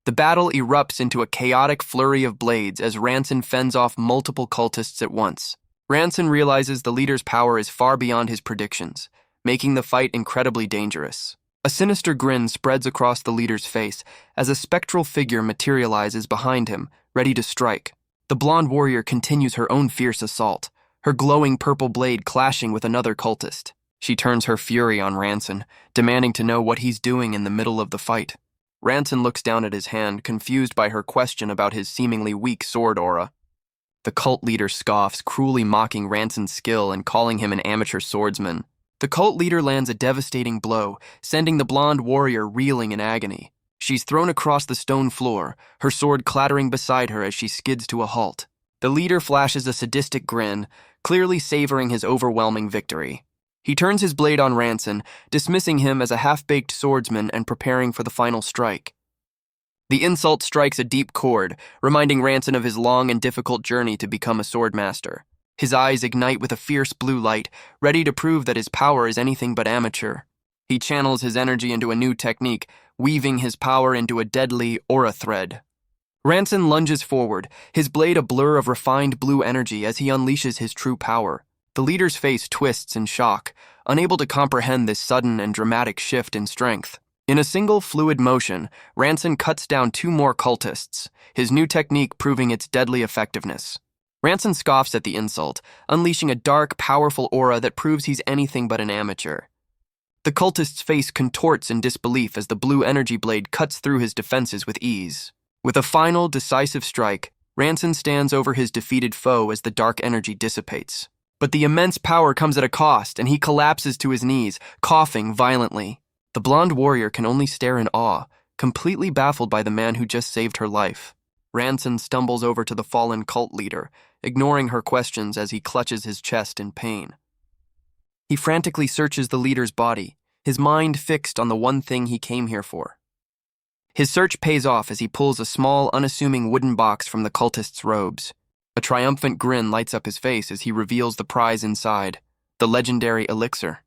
The battle erupts into a chaotic flurry of blades as Ranson fends off multiple cultists at once. Ranson realizes the leader's power is far beyond his predictions, making the fight incredibly dangerous. A sinister grin spreads across the leader's face as a spectral figure materializes behind him, ready to strike. The blonde warrior continues her own fierce assault, her glowing purple blade clashing with another cultist. She turns her fury on Ranson, demanding to know what he's doing in the middle of the fight. Ranson looks down at his hand, confused by her question about his seemingly weak sword aura. The cult leader scoffs, cruelly mocking Ranson's skill and calling him an amateur swordsman. The cult leader lands a devastating blow, sending the blonde warrior reeling in agony. She's thrown across the stone floor, her sword clattering beside her as she skids to a halt. The leader flashes a sadistic grin, clearly savoring his overwhelming victory. He turns his blade on Ranson, dismissing him as a half-baked swordsman and preparing for the final strike. The insult strikes a deep chord, reminding Ranson of his long and difficult journey to become a swordmaster. His eyes ignite with a fierce blue light, ready to prove that his power is anything but amateur. He channels his energy into a new technique, weaving his power into a deadly aura thread. Ranson lunges forward, his blade a blur of refined blue energy as he unleashes his true power. The leader's face twists in shock, unable to comprehend this sudden and dramatic shift in strength. In a single fluid motion, Ranson cuts down 2 more cultists, his new technique proving its deadly effectiveness. Ranson scoffs at the insult, unleashing a dark, powerful aura that proves he's anything but an amateur. The cultist's face contorts in disbelief as the blue energy blade cuts through his defenses with ease. With a final, decisive strike, Ranson stands over his defeated foe as the dark energy dissipates. But the immense power comes at a cost, and he collapses to his knees, coughing violently. The blonde warrior can only stare in awe, completely baffled by the man who just saved her life. Ranson stumbles over to the fallen cult leader, ignoring her questions as he clutches his chest in pain. He frantically searches the leader's body, his mind fixed on the one thing he came here for. His search pays off as he pulls a small, unassuming wooden box from the cultist's robes. A triumphant grin lights up his face as he reveals the prize inside, the legendary Elixir.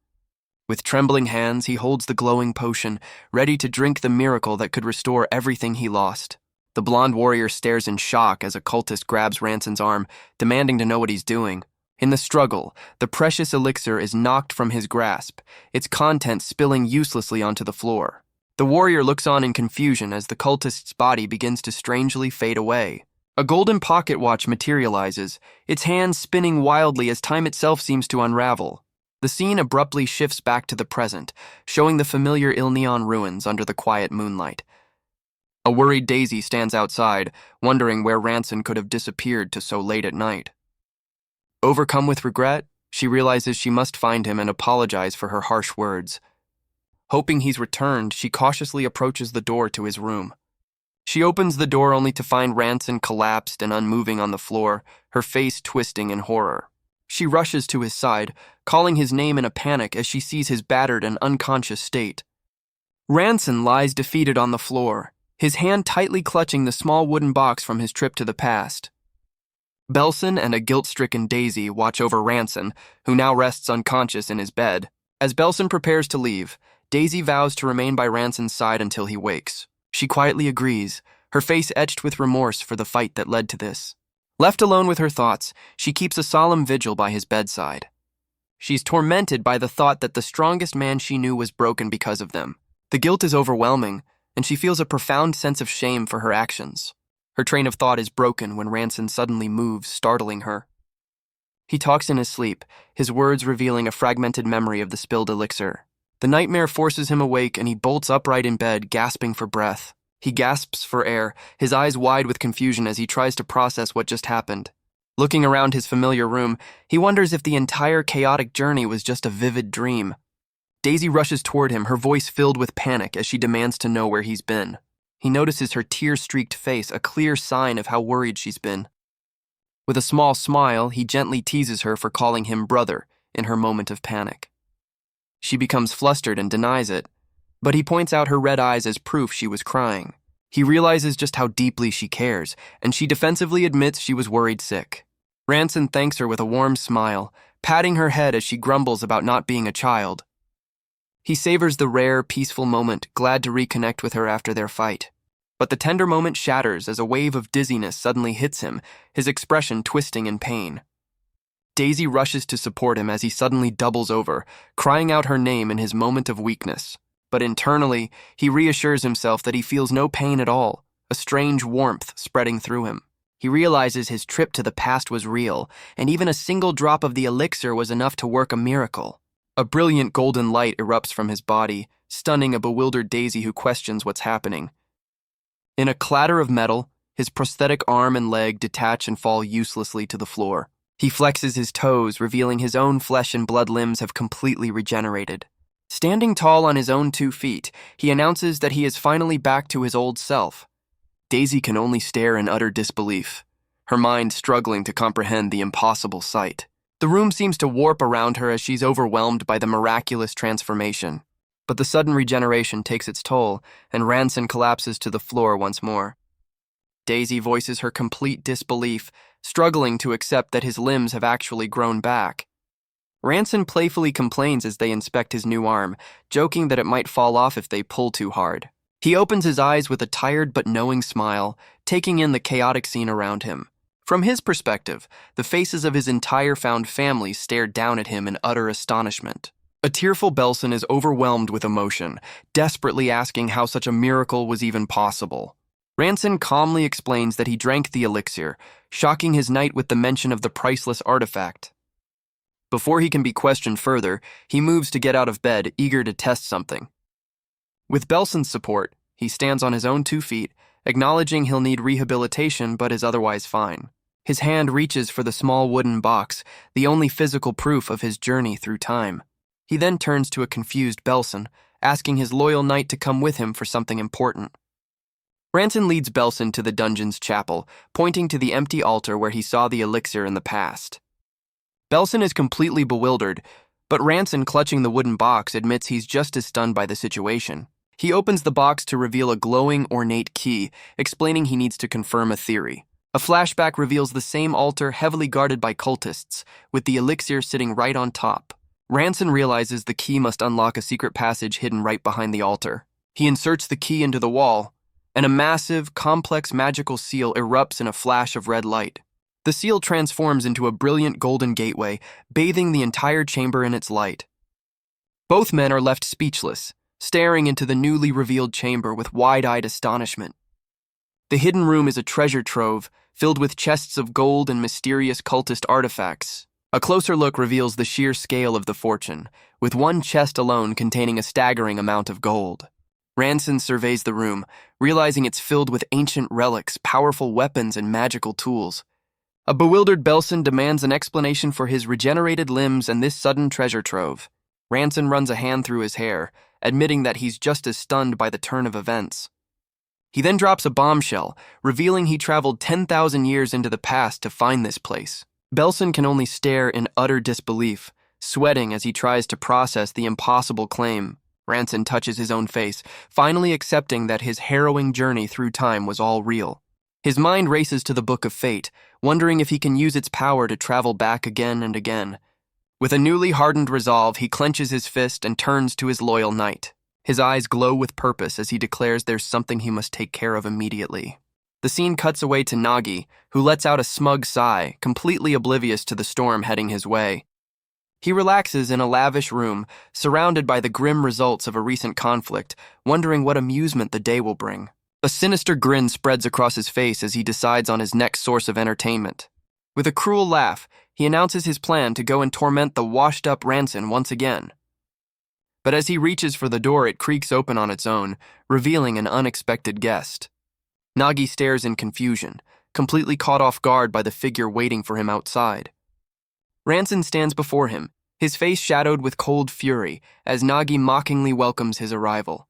With trembling hands, he holds the glowing potion, ready to drink the miracle that could restore everything he lost. The blonde warrior stares in shock as a cultist grabs Ranson's arm, demanding to know what he's doing. In the struggle, the precious elixir is knocked from his grasp, its contents spilling uselessly onto the floor. The warrior looks on in confusion as the cultist's body begins to strangely fade away. A golden pocket watch materializes, its hands spinning wildly as time itself seems to unravel. The scene abruptly shifts back to the present, showing the familiar Il-Neon ruins under the quiet moonlight. A worried Daisy stands outside, wondering where Ranson could have disappeared to so late at night. Overcome with regret, she realizes she must find him and apologize for her harsh words. Hoping he's returned, she cautiously approaches the door to his room. She opens the door only to find Ranson collapsed and unmoving on the floor, her face twisting in horror. She rushes to his side, calling his name in a panic as she sees his battered and unconscious state. Ranson lies defeated on the floor, his hand tightly clutching the small wooden box from his trip to the past. Bellson and a guilt-stricken Daisy watch over Ranson, who now rests unconscious in his bed. As Bellson prepares to leave, Daisy vows to remain by Ranson's side until he wakes. She quietly agrees, her face etched with remorse for the fight that led to this. Left alone with her thoughts, she keeps a solemn vigil by his bedside. She's tormented by the thought that the strongest man she knew was broken because of them. The guilt is overwhelming, and she feels a profound sense of shame for her actions. Her train of thought is broken when Ranson suddenly moves, startling her. He talks in his sleep, his words revealing a fragmented memory of the spilled elixir. The nightmare forces him awake, and he bolts upright in bed, gasping for breath. He gasps for air, his eyes wide with confusion as he tries to process what just happened. Looking around his familiar room, he wonders if the entire chaotic journey was just a vivid dream. Daisy rushes toward him, her voice filled with panic as she demands to know where he's been. He notices her tear-streaked face, a clear sign of how worried she's been. With a small smile, he gently teases her for calling him brother in her moment of panic. She becomes flustered and denies it, but he points out her red eyes as proof she was crying. He realizes just how deeply she cares, and she defensively admits she was worried sick. Ranson thanks her with a warm smile, patting her head as she grumbles about not being a child. He savors the rare, peaceful moment, glad to reconnect with her after their fight. But the tender moment shatters as a wave of dizziness suddenly hits him, his expression twisting in pain. Daisy rushes to support him as he suddenly doubles over, crying out her name in his moment of weakness. But internally, he reassures himself that he feels no pain at all, a strange warmth spreading through him. He realizes his trip to the past was real, and even a single drop of the elixir was enough to work a miracle. A brilliant golden light erupts from his body, stunning a bewildered Daisy who questions what's happening. In a clatter of metal, his prosthetic arm and leg detach and fall uselessly to the floor. He flexes his toes, revealing his own flesh and blood limbs have completely regenerated. Standing tall on his own 2 feet, he announces that he is finally back to his old self. Daisy can only stare in utter disbelief, her mind struggling to comprehend the impossible sight. The room seems to warp around her as she's overwhelmed by the miraculous transformation. But the sudden regeneration takes its toll, and Ranson collapses to the floor once more. Daisy voices her complete disbelief, struggling to accept that his limbs have actually grown back. Ranson playfully complains as they inspect his new arm, joking that it might fall off if they pull too hard. He opens his eyes with a tired but knowing smile, taking in the chaotic scene around him. From his perspective, the faces of his entire found family stare down at him in utter astonishment. A tearful Bellson is overwhelmed with emotion, desperately asking how such a miracle was even possible. Ranson calmly explains that he drank the elixir, shocking his knight with the mention of the priceless artifact. Before he can be questioned further, he moves to get out of bed, eager to test something. With Bellson's support, he stands on his own 2 feet, acknowledging he'll need rehabilitation but is otherwise fine. His hand reaches for the small wooden box, the only physical proof of his journey through time. He then turns to a confused Bellson, asking his loyal knight to come with him for something important. Ranson leads Bellson to the dungeon's chapel, pointing to the empty altar where he saw the elixir in the past. Bellson is completely bewildered, but Ranson, clutching the wooden box, admits he's just as stunned by the situation. He opens the box to reveal a glowing, ornate key, explaining he needs to confirm a theory. A flashback reveals the same altar heavily guarded by cultists, with the elixir sitting right on top. Ranson realizes the key must unlock a secret passage hidden right behind the altar. He inserts the key into the wall, and a massive, complex magical seal erupts in a flash of red light. The seal transforms into a brilliant golden gateway, bathing the entire chamber in its light. Both men are left speechless, staring into the newly revealed chamber with wide-eyed astonishment. The hidden room is a treasure trove, filled with chests of gold and mysterious cultist artifacts. A closer look reveals the sheer scale of the fortune, with one chest alone containing a staggering amount of gold. Ranson surveys the room, realizing it's filled with ancient relics, powerful weapons, and magical tools. A bewildered Bellson demands an explanation for his regenerated limbs and this sudden treasure trove. Ranson runs a hand through his hair, admitting that he's just as stunned by the turn of events. He then drops a bombshell, revealing he traveled 10,000 years into the past to find this place. Bellson can only stare in utter disbelief, sweating as he tries to process the impossible claim. Ranson touches his own face, finally accepting that his harrowing journey through time was all real. His mind races to the Book of Fate, wondering if he can use its power to travel back again and again. With a newly hardened resolve, he clenches his fist and turns to his loyal knight. His eyes glow with purpose as he declares there's something he must take care of immediately. The scene cuts away to Nagi, who lets out a smug sigh, completely oblivious to the storm heading his way. He relaxes in a lavish room, surrounded by the grim results of a recent conflict, wondering what amusement the day will bring. A sinister grin spreads across his face as he decides on his next source of entertainment. With a cruel laugh, he announces his plan to go and torment the washed-up Ranson once again. But as he reaches for the door, it creaks open on its own, revealing an unexpected guest. Nagi stares in confusion, completely caught off guard by the figure waiting for him outside. Ranson stands before him, his face shadowed with cold fury, as Nagi mockingly welcomes his arrival.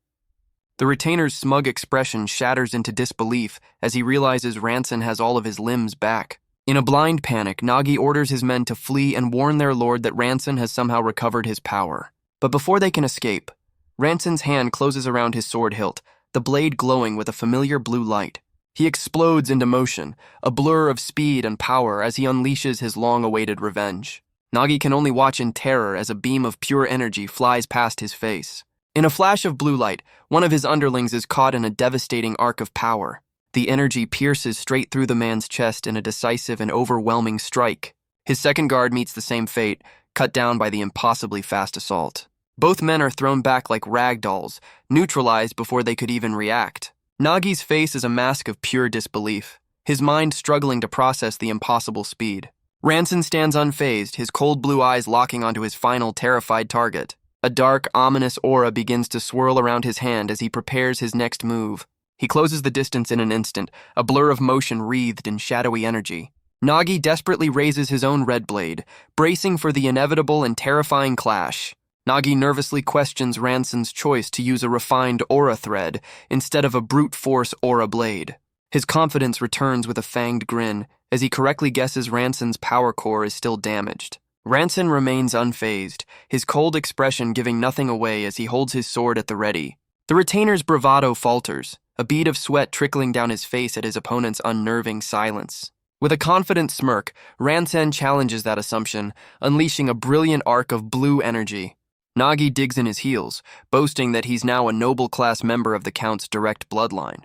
The retainer's smug expression shatters into disbelief as he realizes Ranson has all of his limbs back. In a blind panic, Nagi orders his men to flee and warn their lord that Ranson has somehow recovered his power. But before they can escape, Ranson's hand closes around his sword hilt, the blade glowing with a familiar blue light. He explodes into motion, a blur of speed and power as he unleashes his long-awaited revenge. Nagi can only watch in terror as a beam of pure energy flies past his face. In a flash of blue light, one of his underlings is caught in a devastating arc of power. The energy pierces straight through the man's chest in a decisive and overwhelming strike. His second guard meets the same fate, cut down by the impossibly fast assault. Both men are thrown back like rag dolls, neutralized before they could even react. Nagi's face is a mask of pure disbelief, his mind struggling to process the impossible speed. Ranson stands unfazed, his cold blue eyes locking onto his final terrified target. A dark, ominous aura begins to swirl around his hand as he prepares his next move. He closes the distance in an instant, a blur of motion wreathed in shadowy energy. Nagi desperately raises his own red blade, bracing for the inevitable and terrifying clash. Nagi nervously questions Ranson's choice to use a refined aura thread instead of a brute force aura blade. His confidence returns with a fanged grin as he correctly guesses Ranson's power core is still damaged. Ranson remains unfazed, his cold expression giving nothing away as he holds his sword at the ready. The retainer's bravado falters, a bead of sweat trickling down his face at his opponent's unnerving silence. With a confident smirk, Ranson challenges that assumption, unleashing a brilliant arc of blue energy. Nagi digs in his heels, boasting that he's now a noble-class member of the Count's direct bloodline.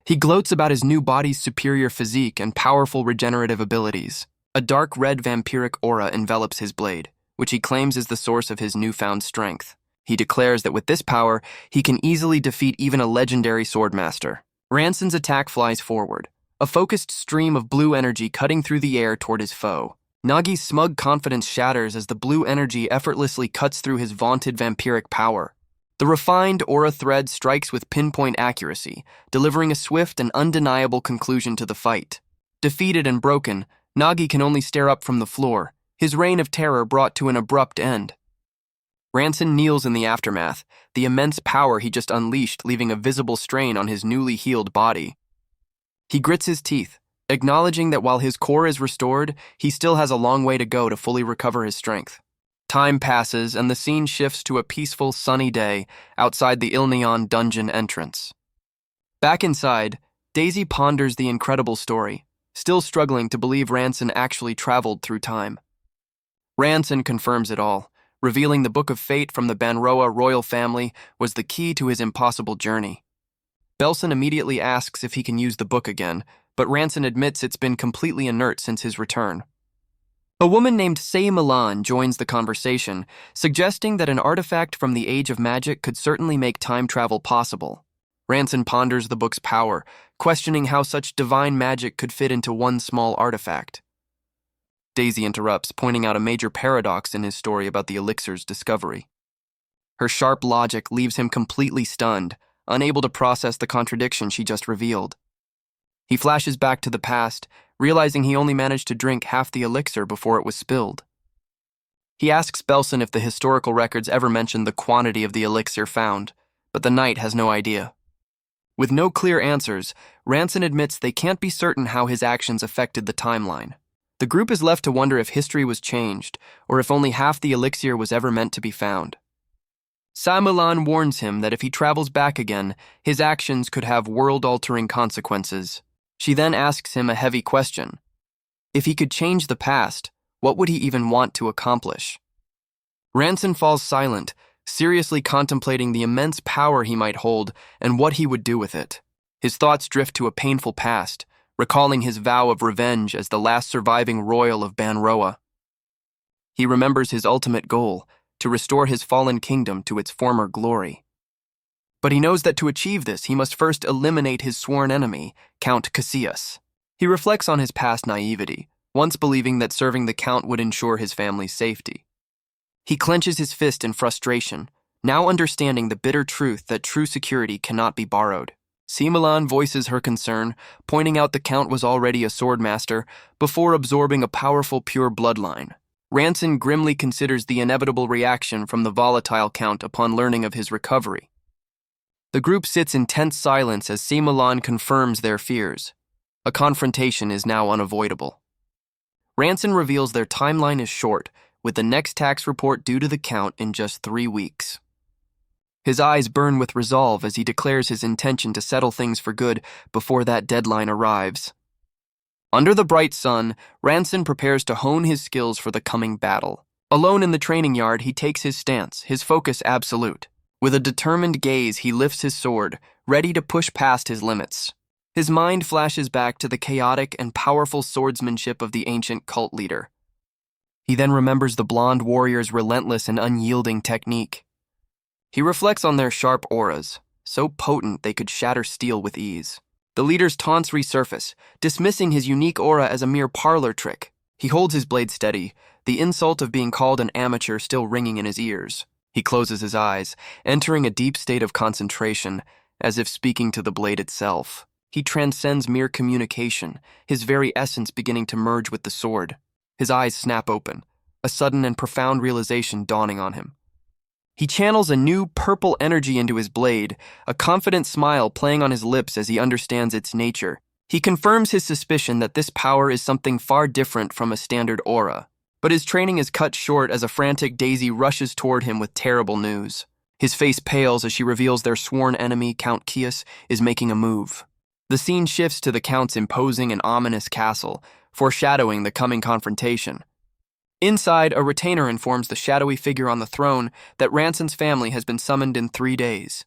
He gloats about his new body's superior physique and powerful regenerative abilities. A dark red vampiric aura envelops his blade, which he claims is the source of his newfound strength. He declares that with this power, he can easily defeat even a legendary swordmaster. Ranson's attack flies forward, a focused stream of blue energy cutting through the air toward his foe. Nagi's smug confidence shatters as the blue energy effortlessly cuts through his vaunted vampiric power. The refined aura thread strikes with pinpoint accuracy, delivering a swift and undeniable conclusion to the fight. Defeated and broken, Nagi can only stare up from the floor, his reign of terror brought to an abrupt end. Ranson kneels in the aftermath, the immense power he just unleashed leaving a visible strain on his newly healed body. He grits his teeth, acknowledging that while his core is restored, he still has a long way to go to fully recover his strength. Time passes, and the scene shifts to a peaceful, sunny day outside the Ilneon dungeon entrance. Back inside, Daisy ponders the incredible story, still struggling to believe Ranson actually traveled through time. Ranson confirms it all, revealing the Book of Fate from the Banoa royal family was the key to his impossible journey. Bellson immediately asks if he can use the book again, but Ranson admits it's been completely inert since his return. A woman named Sei Milan joins the conversation, suggesting that an artifact from the Age of Magic could certainly make time travel possible. Ranson ponders the book's power, questioning how such divine magic could fit into one small artifact. Daisy interrupts, pointing out a major paradox in his story about the elixir's discovery. Her sharp logic leaves him completely stunned, unable to process the contradiction she just revealed. He flashes back to the past, realizing he only managed to drink half the elixir before it was spilled. He asks Bellson if the historical records ever mentioned the quantity of the elixir found, but the knight has no idea. With no clear answers, Ranson admits they can't be certain how his actions affected the timeline. The group is left to wonder if history was changed, or if only half the elixir was ever meant to be found. Samilan warns him that if he travels back again, his actions could have world-altering consequences. She then asks him a heavy question. If he could change the past, what would he even want to accomplish? Ranson falls silent, seriously contemplating the immense power he might hold and what he would do with it. His thoughts drift to a painful past, recalling his vow of revenge as the last surviving royal of Banoa. He remembers his ultimate goal, to restore his fallen kingdom to its former glory. But he knows that to achieve this, he must first eliminate his sworn enemy, Count Casillas. He reflects on his past naivety, once believing that serving the Count would ensure his family's safety. He clenches his fist in frustration, now understanding the bitter truth that true security cannot be borrowed. Similan voices her concern, pointing out the Count was already a swordmaster before absorbing a powerful pure bloodline. Ranson grimly considers the inevitable reaction from the volatile Count upon learning of his recovery. The group sits in tense silence as Similan confirms their fears. A confrontation is now unavoidable. Ranson reveals their timeline is short, with the next tax report due to the Count in just 3 weeks. His eyes burn with resolve as he declares his intention to settle things for good before that deadline arrives. Under the bright sun, Ranson prepares to hone his skills for the coming battle. Alone in the training yard, he takes his stance, his focus absolute. With a determined gaze, he lifts his sword, ready to push past his limits. His mind flashes back to the chaotic and powerful swordsmanship of the ancient cult leader. He then remembers the blonde warrior's relentless and unyielding technique. He reflects on their sharp auras, so potent they could shatter steel with ease. The leader's taunts resurface, dismissing his unique aura as a mere parlor trick. He holds his blade steady, the insult of being called an amateur still ringing in his ears. He closes his eyes, entering a deep state of concentration, as if speaking to the blade itself. He transcends mere communication, his very essence beginning to merge with the sword. His eyes snap open, a sudden and profound realization dawning on him. He channels a new purple energy into his blade, a confident smile playing on his lips as he understands its nature. He confirms his suspicion that this power is something far different from a standard aura. But his training is cut short as a frantic Daisy rushes toward him with terrible news. His face pales as she reveals their sworn enemy, Count Casillas, is making a move. The scene shifts to the Count's imposing and ominous castle, foreshadowing the coming confrontation. Inside, a retainer informs the shadowy figure on the throne that Ranson's family has been summoned in 3 days.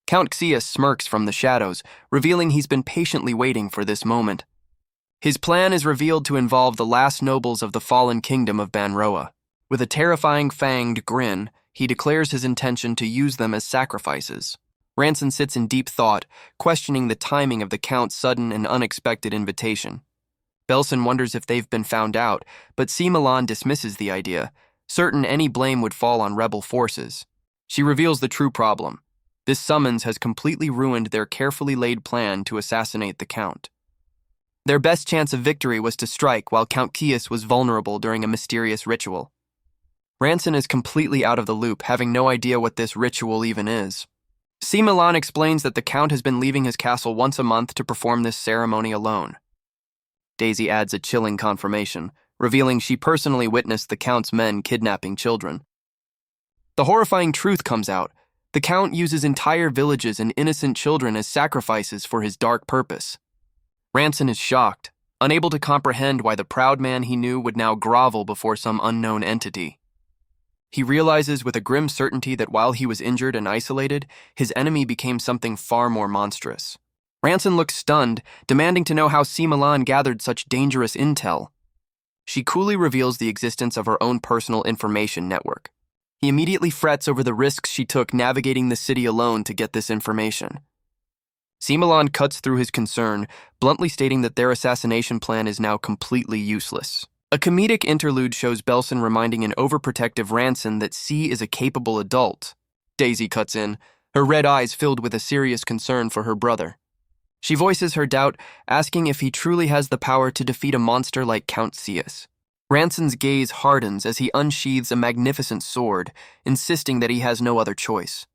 Count Casillas smirks from the shadows, revealing he's been patiently waiting for this moment. His plan is revealed to involve the last nobles of the fallen kingdom of Banoa. With a terrifying fanged grin, he declares his intention to use them as sacrifices. Ranson sits in deep thought, questioning the timing of the Count's sudden and unexpected invitation. Bellson wonders if they've been found out, but Milan dismisses the idea, certain any blame would fall on rebel forces. She reveals the true problem. This summons has completely ruined their carefully laid plan to assassinate the Count. Their best chance of victory was to strike while Count Casillas was vulnerable during a mysterious ritual. Ranson is completely out of the loop, having no idea what this ritual even is. Milan explains that the Count has been leaving his castle once a month to perform this ceremony alone. Daisy adds a chilling confirmation, revealing she personally witnessed the Count's men kidnapping children. The horrifying truth comes out. The Count uses entire villages and innocent children as sacrifices for his dark purpose. Ranson is shocked, unable to comprehend why the proud man he knew would now grovel before some unknown entity. He realizes with a grim certainty that while he was injured and isolated, his enemy became something far more monstrous. Ranson looks stunned, demanding to know how Milan gathered such dangerous intel. She coolly reveals the existence of her own personal information network. He immediately frets over the risks she took navigating the city alone to get this information. Milan cuts through his concern, bluntly stating that their assassination plan is now completely useless. A comedic interlude shows Bellson reminding an overprotective Ranson that C is a capable adult. Daisy cuts in, her red eyes filled with a serious concern for her brother. She voices her doubt, asking if he truly has the power to defeat a monster like Count Casillas. Ranson's gaze hardens as he unsheathes a magnificent sword, insisting that he has no other choice.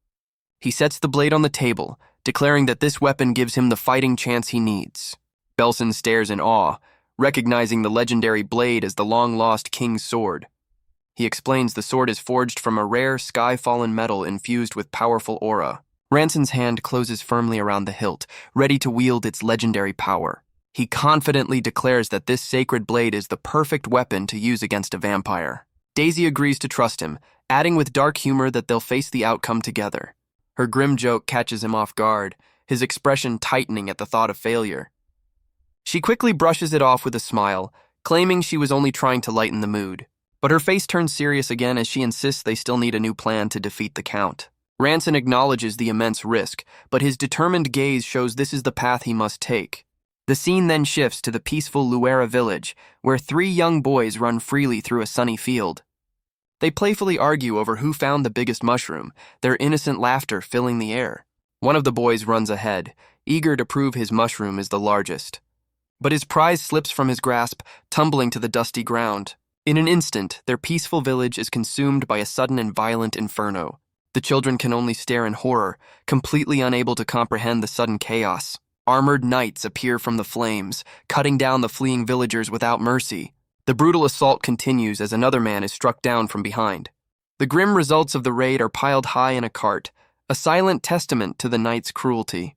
He sets the blade on the table, declaring that this weapon gives him the fighting chance he needs. Bellson stares in awe, recognizing the legendary blade as the long-lost king's sword. He explains the sword is forged from a rare, sky-fallen metal infused with powerful aura. Ranson's hand closes firmly around the hilt, ready to wield its legendary power. He confidently declares that this sacred blade is the perfect weapon to use against a vampire. Daisy agrees to trust him, adding with dark humor that they'll face the outcome together. Her grim joke catches him off guard, his expression tightening at the thought of failure. She quickly brushes it off with a smile, claiming she was only trying to lighten the mood. But her face turns serious again as she insists they still need a new plan to defeat the Count. Ranson acknowledges the immense risk, but his determined gaze shows this is the path he must take. The scene then shifts to the peaceful Luera village, where 3 young boys run freely through a sunny field. They playfully argue over who found the biggest mushroom, their innocent laughter filling the air. One of the boys runs ahead, eager to prove his mushroom is the largest. But his prize slips from his grasp, tumbling to the dusty ground. In an instant, their peaceful village is consumed by a sudden and violent inferno. The children can only stare in horror, completely unable to comprehend the sudden chaos. Armored knights appear from the flames, cutting down the fleeing villagers without mercy. The brutal assault continues as another man is struck down from behind. The grim results of the raid are piled high in a cart, a silent testament to the knights' cruelty.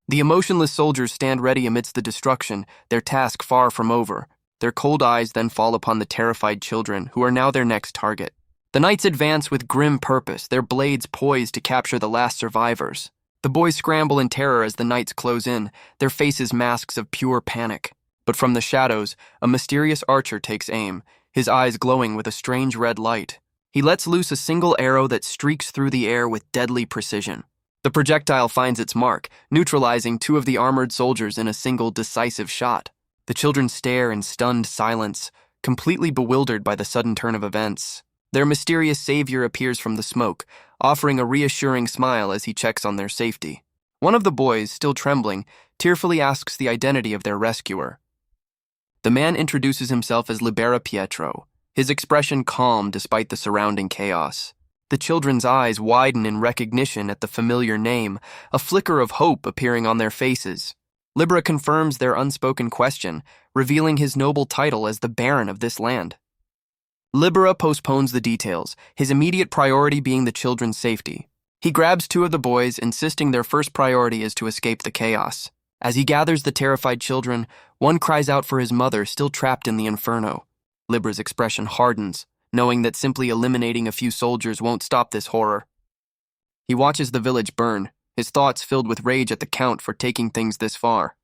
The emotionless soldiers stand ready amidst the destruction, their task far from over. Their cold eyes then fall upon the terrified children, who are now their next target. The knights advance with grim purpose, their blades poised to capture the last survivors. The boys scramble in terror as the knights close in, their faces masks of pure panic. But from the shadows, a mysterious archer takes aim, his eyes glowing with a strange red light. He lets loose a single arrow that streaks through the air with deadly precision. The projectile finds its mark, neutralizing 2 of the armored soldiers in a single decisive shot. The children stare in stunned silence, completely bewildered by the sudden turn of events. Their mysterious savior appears from the smoke, offering a reassuring smile as he checks on their safety. One of the boys, still trembling, tearfully asks the identity of their rescuer. The man introduces himself as Libera Pietro, his expression calm despite the surrounding chaos. The children's eyes widen in recognition at the familiar name, a flicker of hope appearing on their faces. Libra confirms their unspoken question, revealing his noble title as the Baron of this land. Libra postpones the details, his immediate priority being the children's safety. He grabs two of the boys, insisting their first priority is to escape the chaos. As he gathers the terrified children, one cries out for his mother, still trapped in the inferno. Libra's expression hardens, knowing that simply eliminating a few soldiers won't stop this horror. He watches the village burn, his thoughts filled with rage at the Count for taking things this far.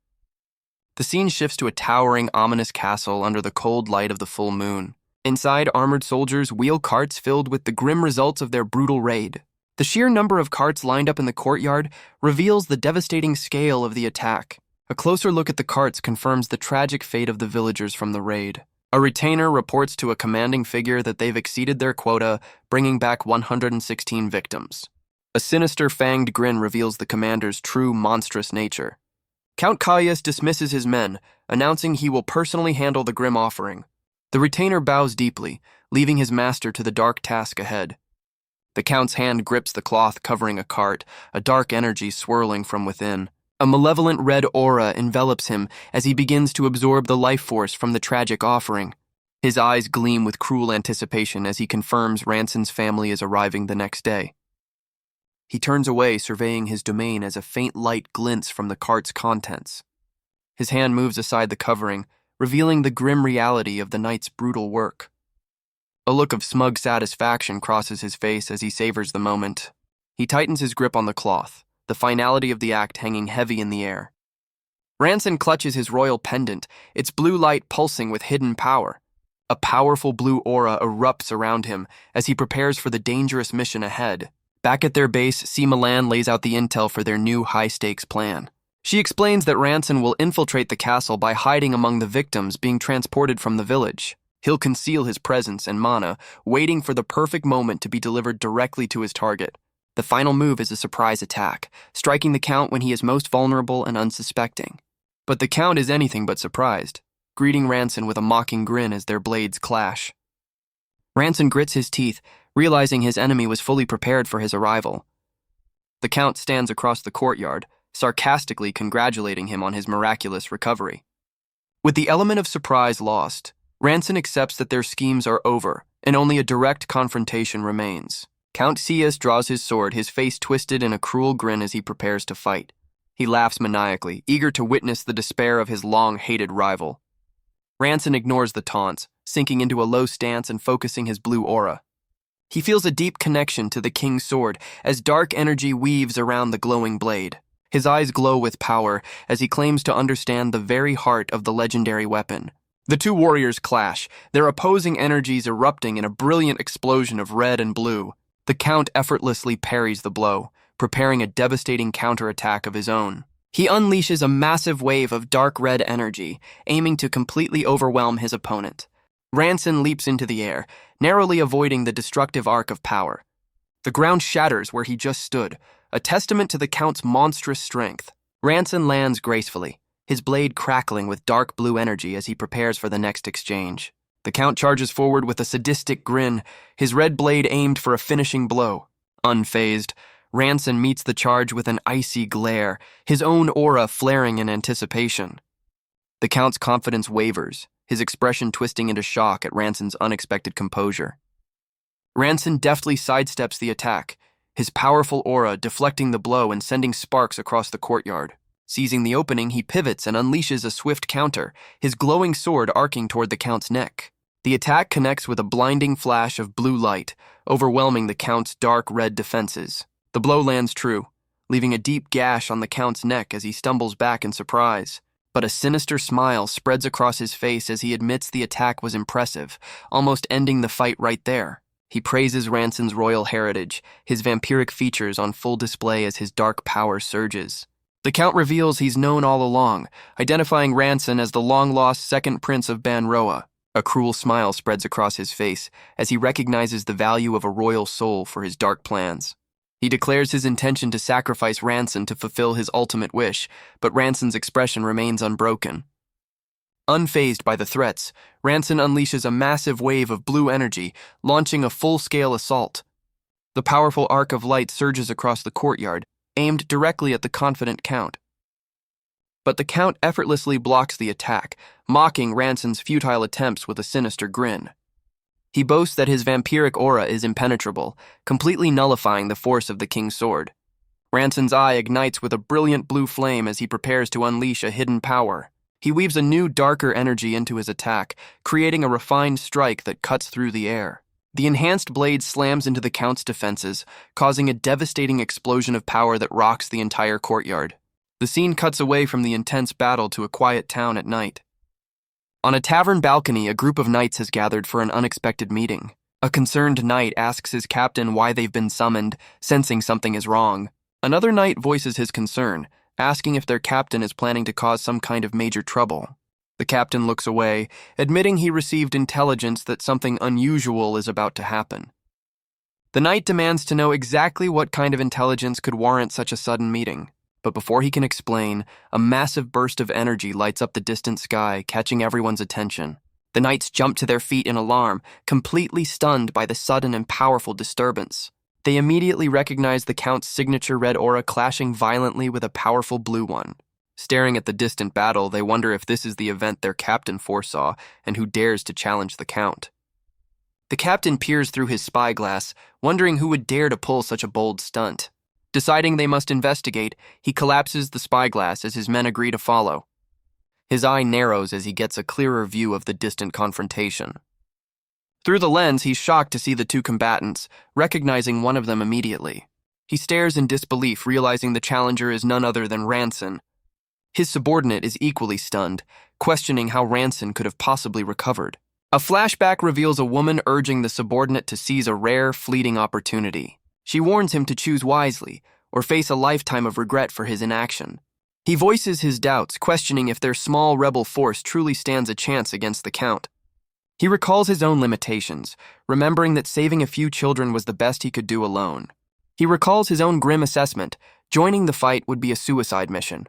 The scene shifts to a towering, ominous castle under the cold light of the full moon. Inside, armored soldiers wheel carts filled with the grim results of their brutal raid. The sheer number of carts lined up in the courtyard reveals the devastating scale of the attack. A closer look at the carts confirms the tragic fate of the villagers from the raid. A retainer reports to a commanding figure that they've exceeded their quota, bringing back 116 victims. A sinister fanged grin reveals the commander's true monstrous nature. Count Casillas dismisses his men, announcing he will personally handle the grim offering. The retainer bows deeply, leaving his master to the dark task ahead. The Count's hand grips the cloth covering a cart, a dark energy swirling from within. A malevolent red aura envelops him as he begins to absorb the life force from the tragic offering. His eyes gleam with cruel anticipation as he confirms Ranson's family is arriving the next day. He turns away, surveying his domain as a faint light glints from the cart's contents. His hand moves aside the covering, revealing the grim reality of the night's brutal work. A look of smug satisfaction crosses his face as he savors the moment. He tightens his grip on the cloth, the finality of the act hanging heavy in the air. Ranson clutches his royal pendant, its blue light pulsing with hidden power. A powerful blue aura erupts around him as he prepares for the dangerous mission ahead. Back at their base, C. Milan lays out the intel for their new high-stakes plan. She explains that Ranson will infiltrate the castle by hiding among the victims being transported from the village. He'll conceal his presence and mana, waiting for the perfect moment to be delivered directly to his target. The final move is a surprise attack, striking the Count when he is most vulnerable and unsuspecting. But the Count is anything but surprised, greeting Ranson with a mocking grin as their blades clash. Ranson grits his teeth, realizing his enemy was fully prepared for his arrival. The Count stands across the courtyard, sarcastically congratulating him on his miraculous recovery. With the element of surprise lost, Ranson accepts that their schemes are over, and only a direct confrontation remains. Count Casillas draws his sword, his face twisted in a cruel grin as he prepares to fight. He laughs maniacally, eager to witness the despair of his long-hated rival. Ranson ignores the taunts, sinking into a low stance and focusing his blue aura. He feels a deep connection to the king's sword as dark energy weaves around the glowing blade. His eyes glow with power as he claims to understand the very heart of the legendary weapon. The two warriors clash, their opposing energies erupting in a brilliant explosion of red and blue. The Count effortlessly parries the blow, preparing a devastating counterattack of his own. He unleashes a massive wave of dark red energy, aiming to completely overwhelm his opponent. Ranson leaps into the air, narrowly avoiding the destructive arc of power. The ground shatters where he just stood, a testament to the Count's monstrous strength. Ranson lands gracefully, his blade crackling with dark blue energy as he prepares for the next exchange. The Count charges forward with a sadistic grin, his red blade aimed for a finishing blow. Unfazed, Ranson meets the charge with an icy glare, his own aura flaring in anticipation. The Count's confidence wavers, his expression twisting into shock at Ranson's unexpected composure. Ranson deftly sidesteps the attack, his powerful aura deflecting the blow and sending sparks across the courtyard. Seizing the opening, he pivots and unleashes a swift counter, his glowing sword arcing toward the Count's neck. The attack connects with a blinding flash of blue light, overwhelming the Count's dark red defenses. The blow lands true, leaving a deep gash on the Count's neck as he stumbles back in surprise. But a sinister smile spreads across his face as he admits the attack was impressive, almost ending the fight right there. He praises Ranson's royal heritage, his vampiric features on full display as his dark power surges. The Count reveals he's known all along, identifying Ranson as the long-lost second prince of Banoa. A cruel smile spreads across his face as he recognizes the value of a royal soul for his dark plans. He declares his intention to sacrifice Ranson to fulfill his ultimate wish, but Ranson's expression remains unbroken. Unfazed by the threats, Ranson unleashes a massive wave of blue energy, launching a full-scale assault. The powerful arc of light surges across the courtyard, aimed directly at the confident Count. But the Count effortlessly blocks the attack, mocking Ranson's futile attempts with a sinister grin. He boasts that his vampiric aura is impenetrable, completely nullifying the force of the King's sword. Ranson's eye ignites with a brilliant blue flame as he prepares to unleash a hidden power. He weaves a new, darker energy into his attack, creating a refined strike that cuts through the air. The enhanced blade slams into the Count's defenses, causing a devastating explosion of power that rocks the entire courtyard. The scene cuts away from the intense battle to a quiet town at night. On a tavern balcony, a group of knights has gathered for an unexpected meeting. A concerned knight asks his captain why they've been summoned, sensing something is wrong. Another knight voices his concern, asking if their captain is planning to cause some kind of major trouble. The captain looks away, admitting he received intelligence that something unusual is about to happen. The knight demands to know exactly what kind of intelligence could warrant such a sudden meeting. But before he can explain, a massive burst of energy lights up the distant sky, catching everyone's attention. The knights jump to their feet in alarm, completely stunned by the sudden and powerful disturbance. They immediately recognize the Count's signature red aura clashing violently with a powerful blue one. Staring at the distant battle, they wonder if this is the event their captain foresaw and who dares to challenge the Count. The captain peers through his spyglass, wondering who would dare to pull such a bold stunt. Deciding they must investigate, he collapses the spyglass as his men agree to follow. His eye narrows as he gets a clearer view of the distant confrontation. Through the lens, he's shocked to see the two combatants, recognizing one of them immediately. He stares in disbelief, realizing the challenger is none other than Ranson. His subordinate is equally stunned, questioning how Ranson could have possibly recovered. A flashback reveals a woman urging the subordinate to seize a rare, fleeting opportunity. She warns him to choose wisely, or face a lifetime of regret for his inaction. He voices his doubts, questioning if their small rebel force truly stands a chance against the Count. He recalls his own limitations, remembering that saving a few children was the best he could do alone. He recalls his own grim assessment, joining the fight would be a suicide mission.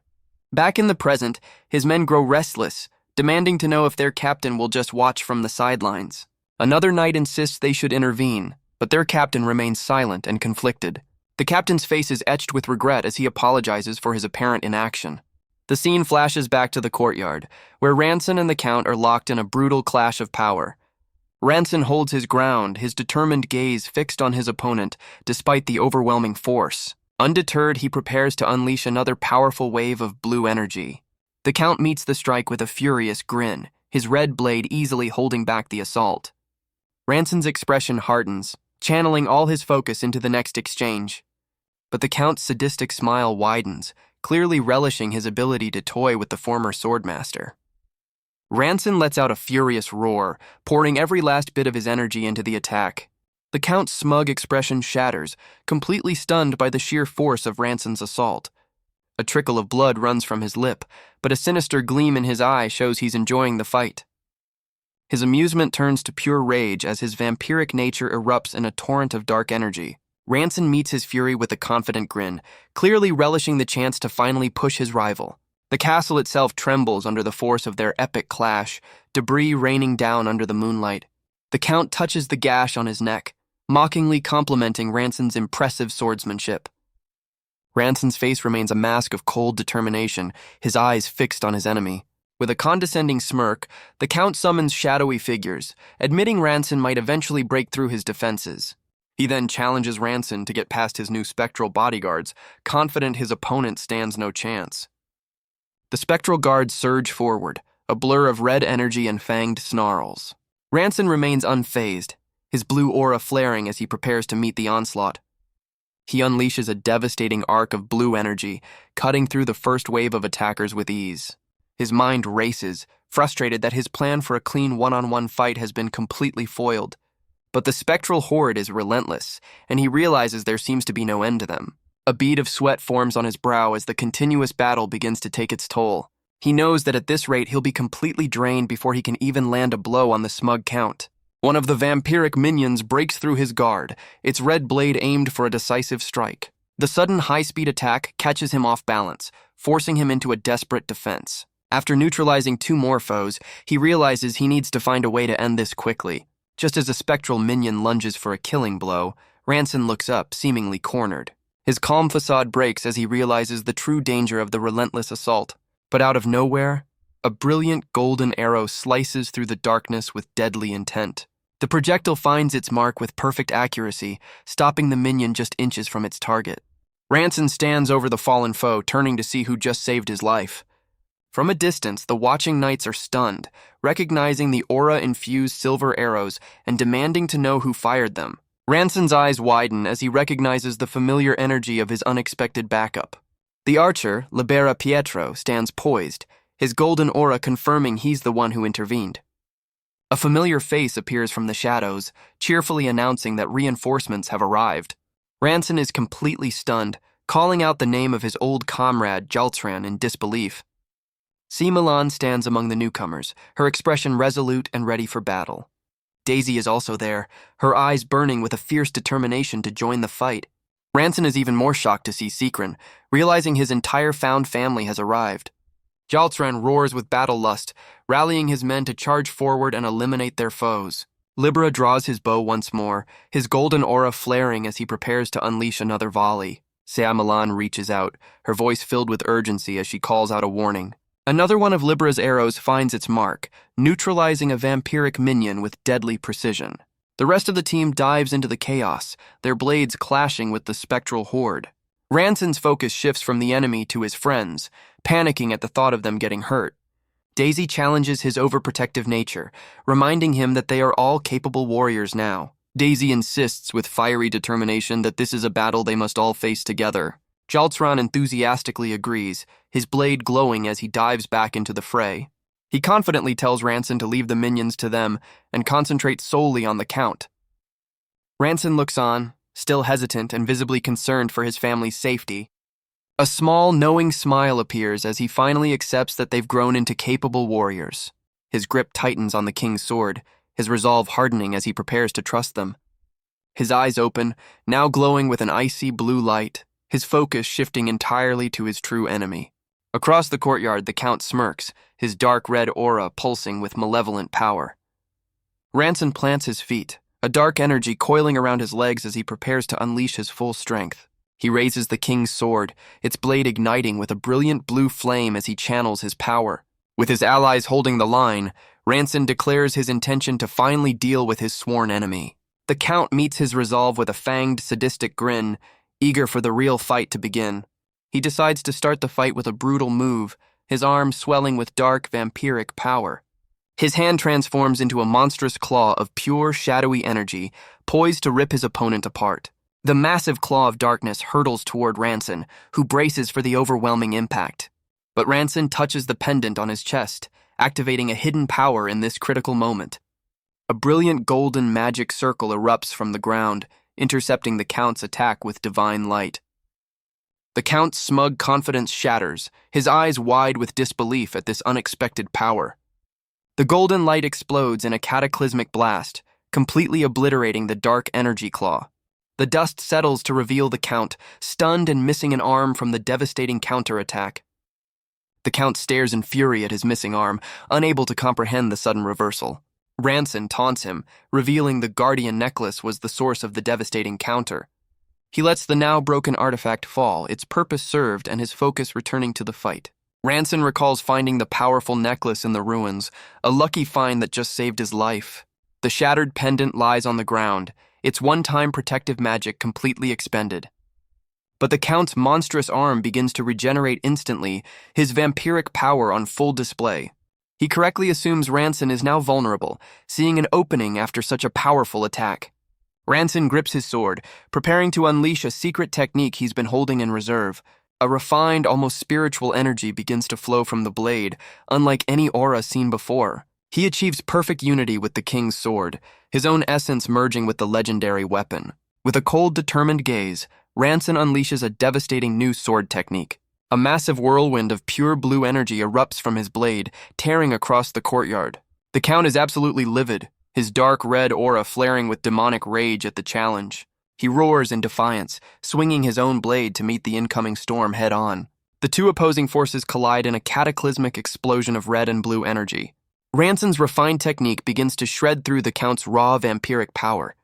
Back in the present, his men grow restless, demanding to know if their captain will just watch from the sidelines. Another knight insists they should intervene, but their captain remains silent and conflicted. The captain's face is etched with regret as he apologizes for his apparent inaction. The scene flashes back to the courtyard, where Ranson and the Count are locked in a brutal clash of power. Ranson holds his ground, his determined gaze fixed on his opponent, despite the overwhelming force. Undeterred, he prepares to unleash another powerful wave of blue energy. The Count meets the strike with a furious grin, his red blade easily holding back the assault. Ranson's expression hardens, channeling all his focus into the next exchange. But the Count's sadistic smile widens, clearly relishing his ability to toy with the former swordmaster. Ranson lets out a furious roar, pouring every last bit of his energy into the attack. The Count's smug expression shatters, completely stunned by the sheer force of Ranson's assault. A trickle of blood runs from his lip, but a sinister gleam in his eye shows he's enjoying the fight. His amusement turns to pure rage as his vampiric nature erupts in a torrent of dark energy. Ranson meets his fury with a confident grin, clearly relishing the chance to finally push his rival. The castle itself trembles under the force of their epic clash, debris raining down under the moonlight. The Count touches the gash on his neck, mockingly complimenting Ranson's impressive swordsmanship. Ranson's face remains a mask of cold determination, his eyes fixed on his enemy. With a condescending smirk, the Count summons shadowy figures, admitting Ranson might eventually break through his defenses. He then challenges Ranson to get past his new spectral bodyguards, confident his opponent stands no chance. The spectral guards surge forward, a blur of red energy and fanged snarls. Ranson remains unfazed, his blue aura flaring as he prepares to meet the onslaught. He unleashes a devastating arc of blue energy, cutting through the first wave of attackers with ease. His mind races, frustrated that his plan for a clean one-on-one fight has been completely foiled. But the spectral horde is relentless, and he realizes there seems to be no end to them. A bead of sweat forms on his brow as the continuous battle begins to take its toll. He knows that at this rate he'll be completely drained before he can even land a blow on the smug Count. One of the vampiric minions breaks through his guard, its red blade aimed for a decisive strike. The sudden high-speed attack catches him off balance, forcing him into a desperate defense. After neutralizing 2 more foes, he realizes he needs to find a way to end this quickly. Just as a spectral minion lunges for a killing blow, Ranson looks up, seemingly cornered. His calm facade breaks as he realizes the true danger of the relentless assault. But out of nowhere, a brilliant golden arrow slices through the darkness with deadly intent. The projectile finds its mark with perfect accuracy, stopping the minion just inches from its target. Ranson stands over the fallen foe, turning to see who just saved his life. From a distance, the watching knights are stunned, recognizing the aura-infused silver arrows and demanding to know who fired them. Ranson's eyes widen as he recognizes the familiar energy of his unexpected backup. The archer, Libera Pietro, stands poised, his golden aura confirming he's the one who intervened. A familiar face appears from the shadows, cheerfully announcing that reinforcements have arrived. Ranson is completely stunned, calling out the name of his old comrade, Jaltran, in disbelief. Milan stands among the newcomers, her expression resolute and ready for battle. Daisy is also there, her eyes burning with a fierce determination to join the fight. Ranson is even more shocked to see Secren, realizing his entire found family has arrived. Jaltran roars with battle lust, rallying his men to charge forward and eliminate their foes. Libra draws his bow once more, his golden aura flaring as he prepares to unleash another volley. Milan reaches out, her voice filled with urgency as she calls out a warning. Another one of Libra's arrows finds its mark, neutralizing a vampiric minion with deadly precision. The rest of the team dives into the chaos, their blades clashing with the spectral horde. Ranson's focus shifts from the enemy to his friends, panicking at the thought of them getting hurt. Daisy challenges his overprotective nature, reminding him that they are all capable warriors now. Daisy insists with fiery determination that this is a battle they must all face together. Jaltran enthusiastically agrees, his blade glowing as he dives back into the fray. He confidently tells Ranson to leave the minions to them and concentrate solely on the Count. Ranson looks on, still hesitant and visibly concerned for his family's safety. A small, knowing smile appears as he finally accepts that they've grown into capable warriors. His grip tightens on the king's sword, his resolve hardening as he prepares to trust them. His eyes open, now glowing with an icy blue light, his focus shifting entirely to his true enemy. Across the courtyard, the Count smirks, his dark red aura pulsing with malevolent power. Ranson plants his feet, a dark energy coiling around his legs as he prepares to unleash his full strength. He raises the king's sword, its blade igniting with a brilliant blue flame as he channels his power. With his allies holding the line, Ranson declares his intention to finally deal with his sworn enemy. The Count meets his resolve with a fanged, sadistic grin, eager for the real fight to begin. He decides to start the fight with a brutal move, his arm swelling with dark, vampiric power. His hand transforms into a monstrous claw of pure, shadowy energy, poised to rip his opponent apart. The massive claw of darkness hurtles toward Ranson, who braces for the overwhelming impact. But Ranson touches the pendant on his chest, activating a hidden power in this critical moment. A brilliant golden magic circle erupts from the ground, intercepting the Count's attack with divine light. The Count's smug confidence shatters, his eyes wide with disbelief at this unexpected power. The golden light explodes in a cataclysmic blast, completely obliterating the dark energy claw. The dust settles to reveal the Count, stunned and missing an arm from the devastating counterattack. The Count stares in fury at his missing arm, unable to comprehend the sudden reversal. Ranson taunts him, revealing the guardian necklace was the source of the devastating counter. He lets the now broken artifact fall, its purpose served and his focus returning to the fight. Ranson recalls finding the powerful necklace in the ruins, a lucky find that just saved his life. The shattered pendant lies on the ground, its one-time protective magic completely expended. But the Count's monstrous arm begins to regenerate instantly, his vampiric power on full display. He correctly assumes Ranson is now vulnerable, seeing an opening after such a powerful attack. Ranson grips his sword, preparing to unleash a secret technique he's been holding in reserve. A refined, almost spiritual energy begins to flow from the blade, unlike any aura seen before. He achieves perfect unity with the king's sword, his own essence merging with the legendary weapon. With a cold, determined gaze, Ranson unleashes a devastating new sword technique. A massive whirlwind of pure blue energy erupts from his blade, tearing across the courtyard. The Count is absolutely livid, his dark red aura flaring with demonic rage at the challenge. He roars in defiance, swinging his own blade to meet the incoming storm head-on. The two opposing forces collide in a cataclysmic explosion of red and blue energy. Ranson's refined technique begins to shred through the Count's raw vampiric power.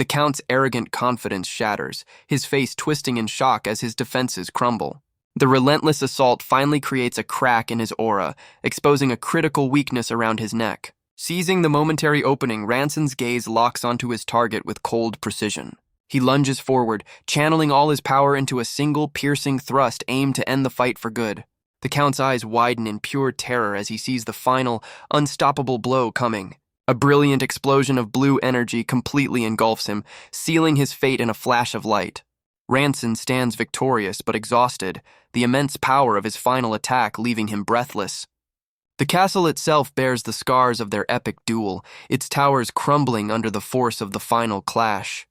The Count's arrogant confidence shatters, his face twisting in shock as his defenses crumble. The relentless assault finally creates a crack in his aura, exposing a critical weakness around his neck. Seizing the momentary opening, Ranson's gaze locks onto his target with cold precision. He lunges forward, channeling all his power into a single piercing thrust aimed to end the fight for good. The Count's eyes widen in pure terror as he sees the final, unstoppable blow coming. A brilliant explosion of blue energy completely engulfs him, sealing his fate in a flash of light. Ranson stands victorious but exhausted, the immense power of his final attack leaving him breathless. The castle itself bears the scars of their epic duel, its towers crumbling under the force of the final clash.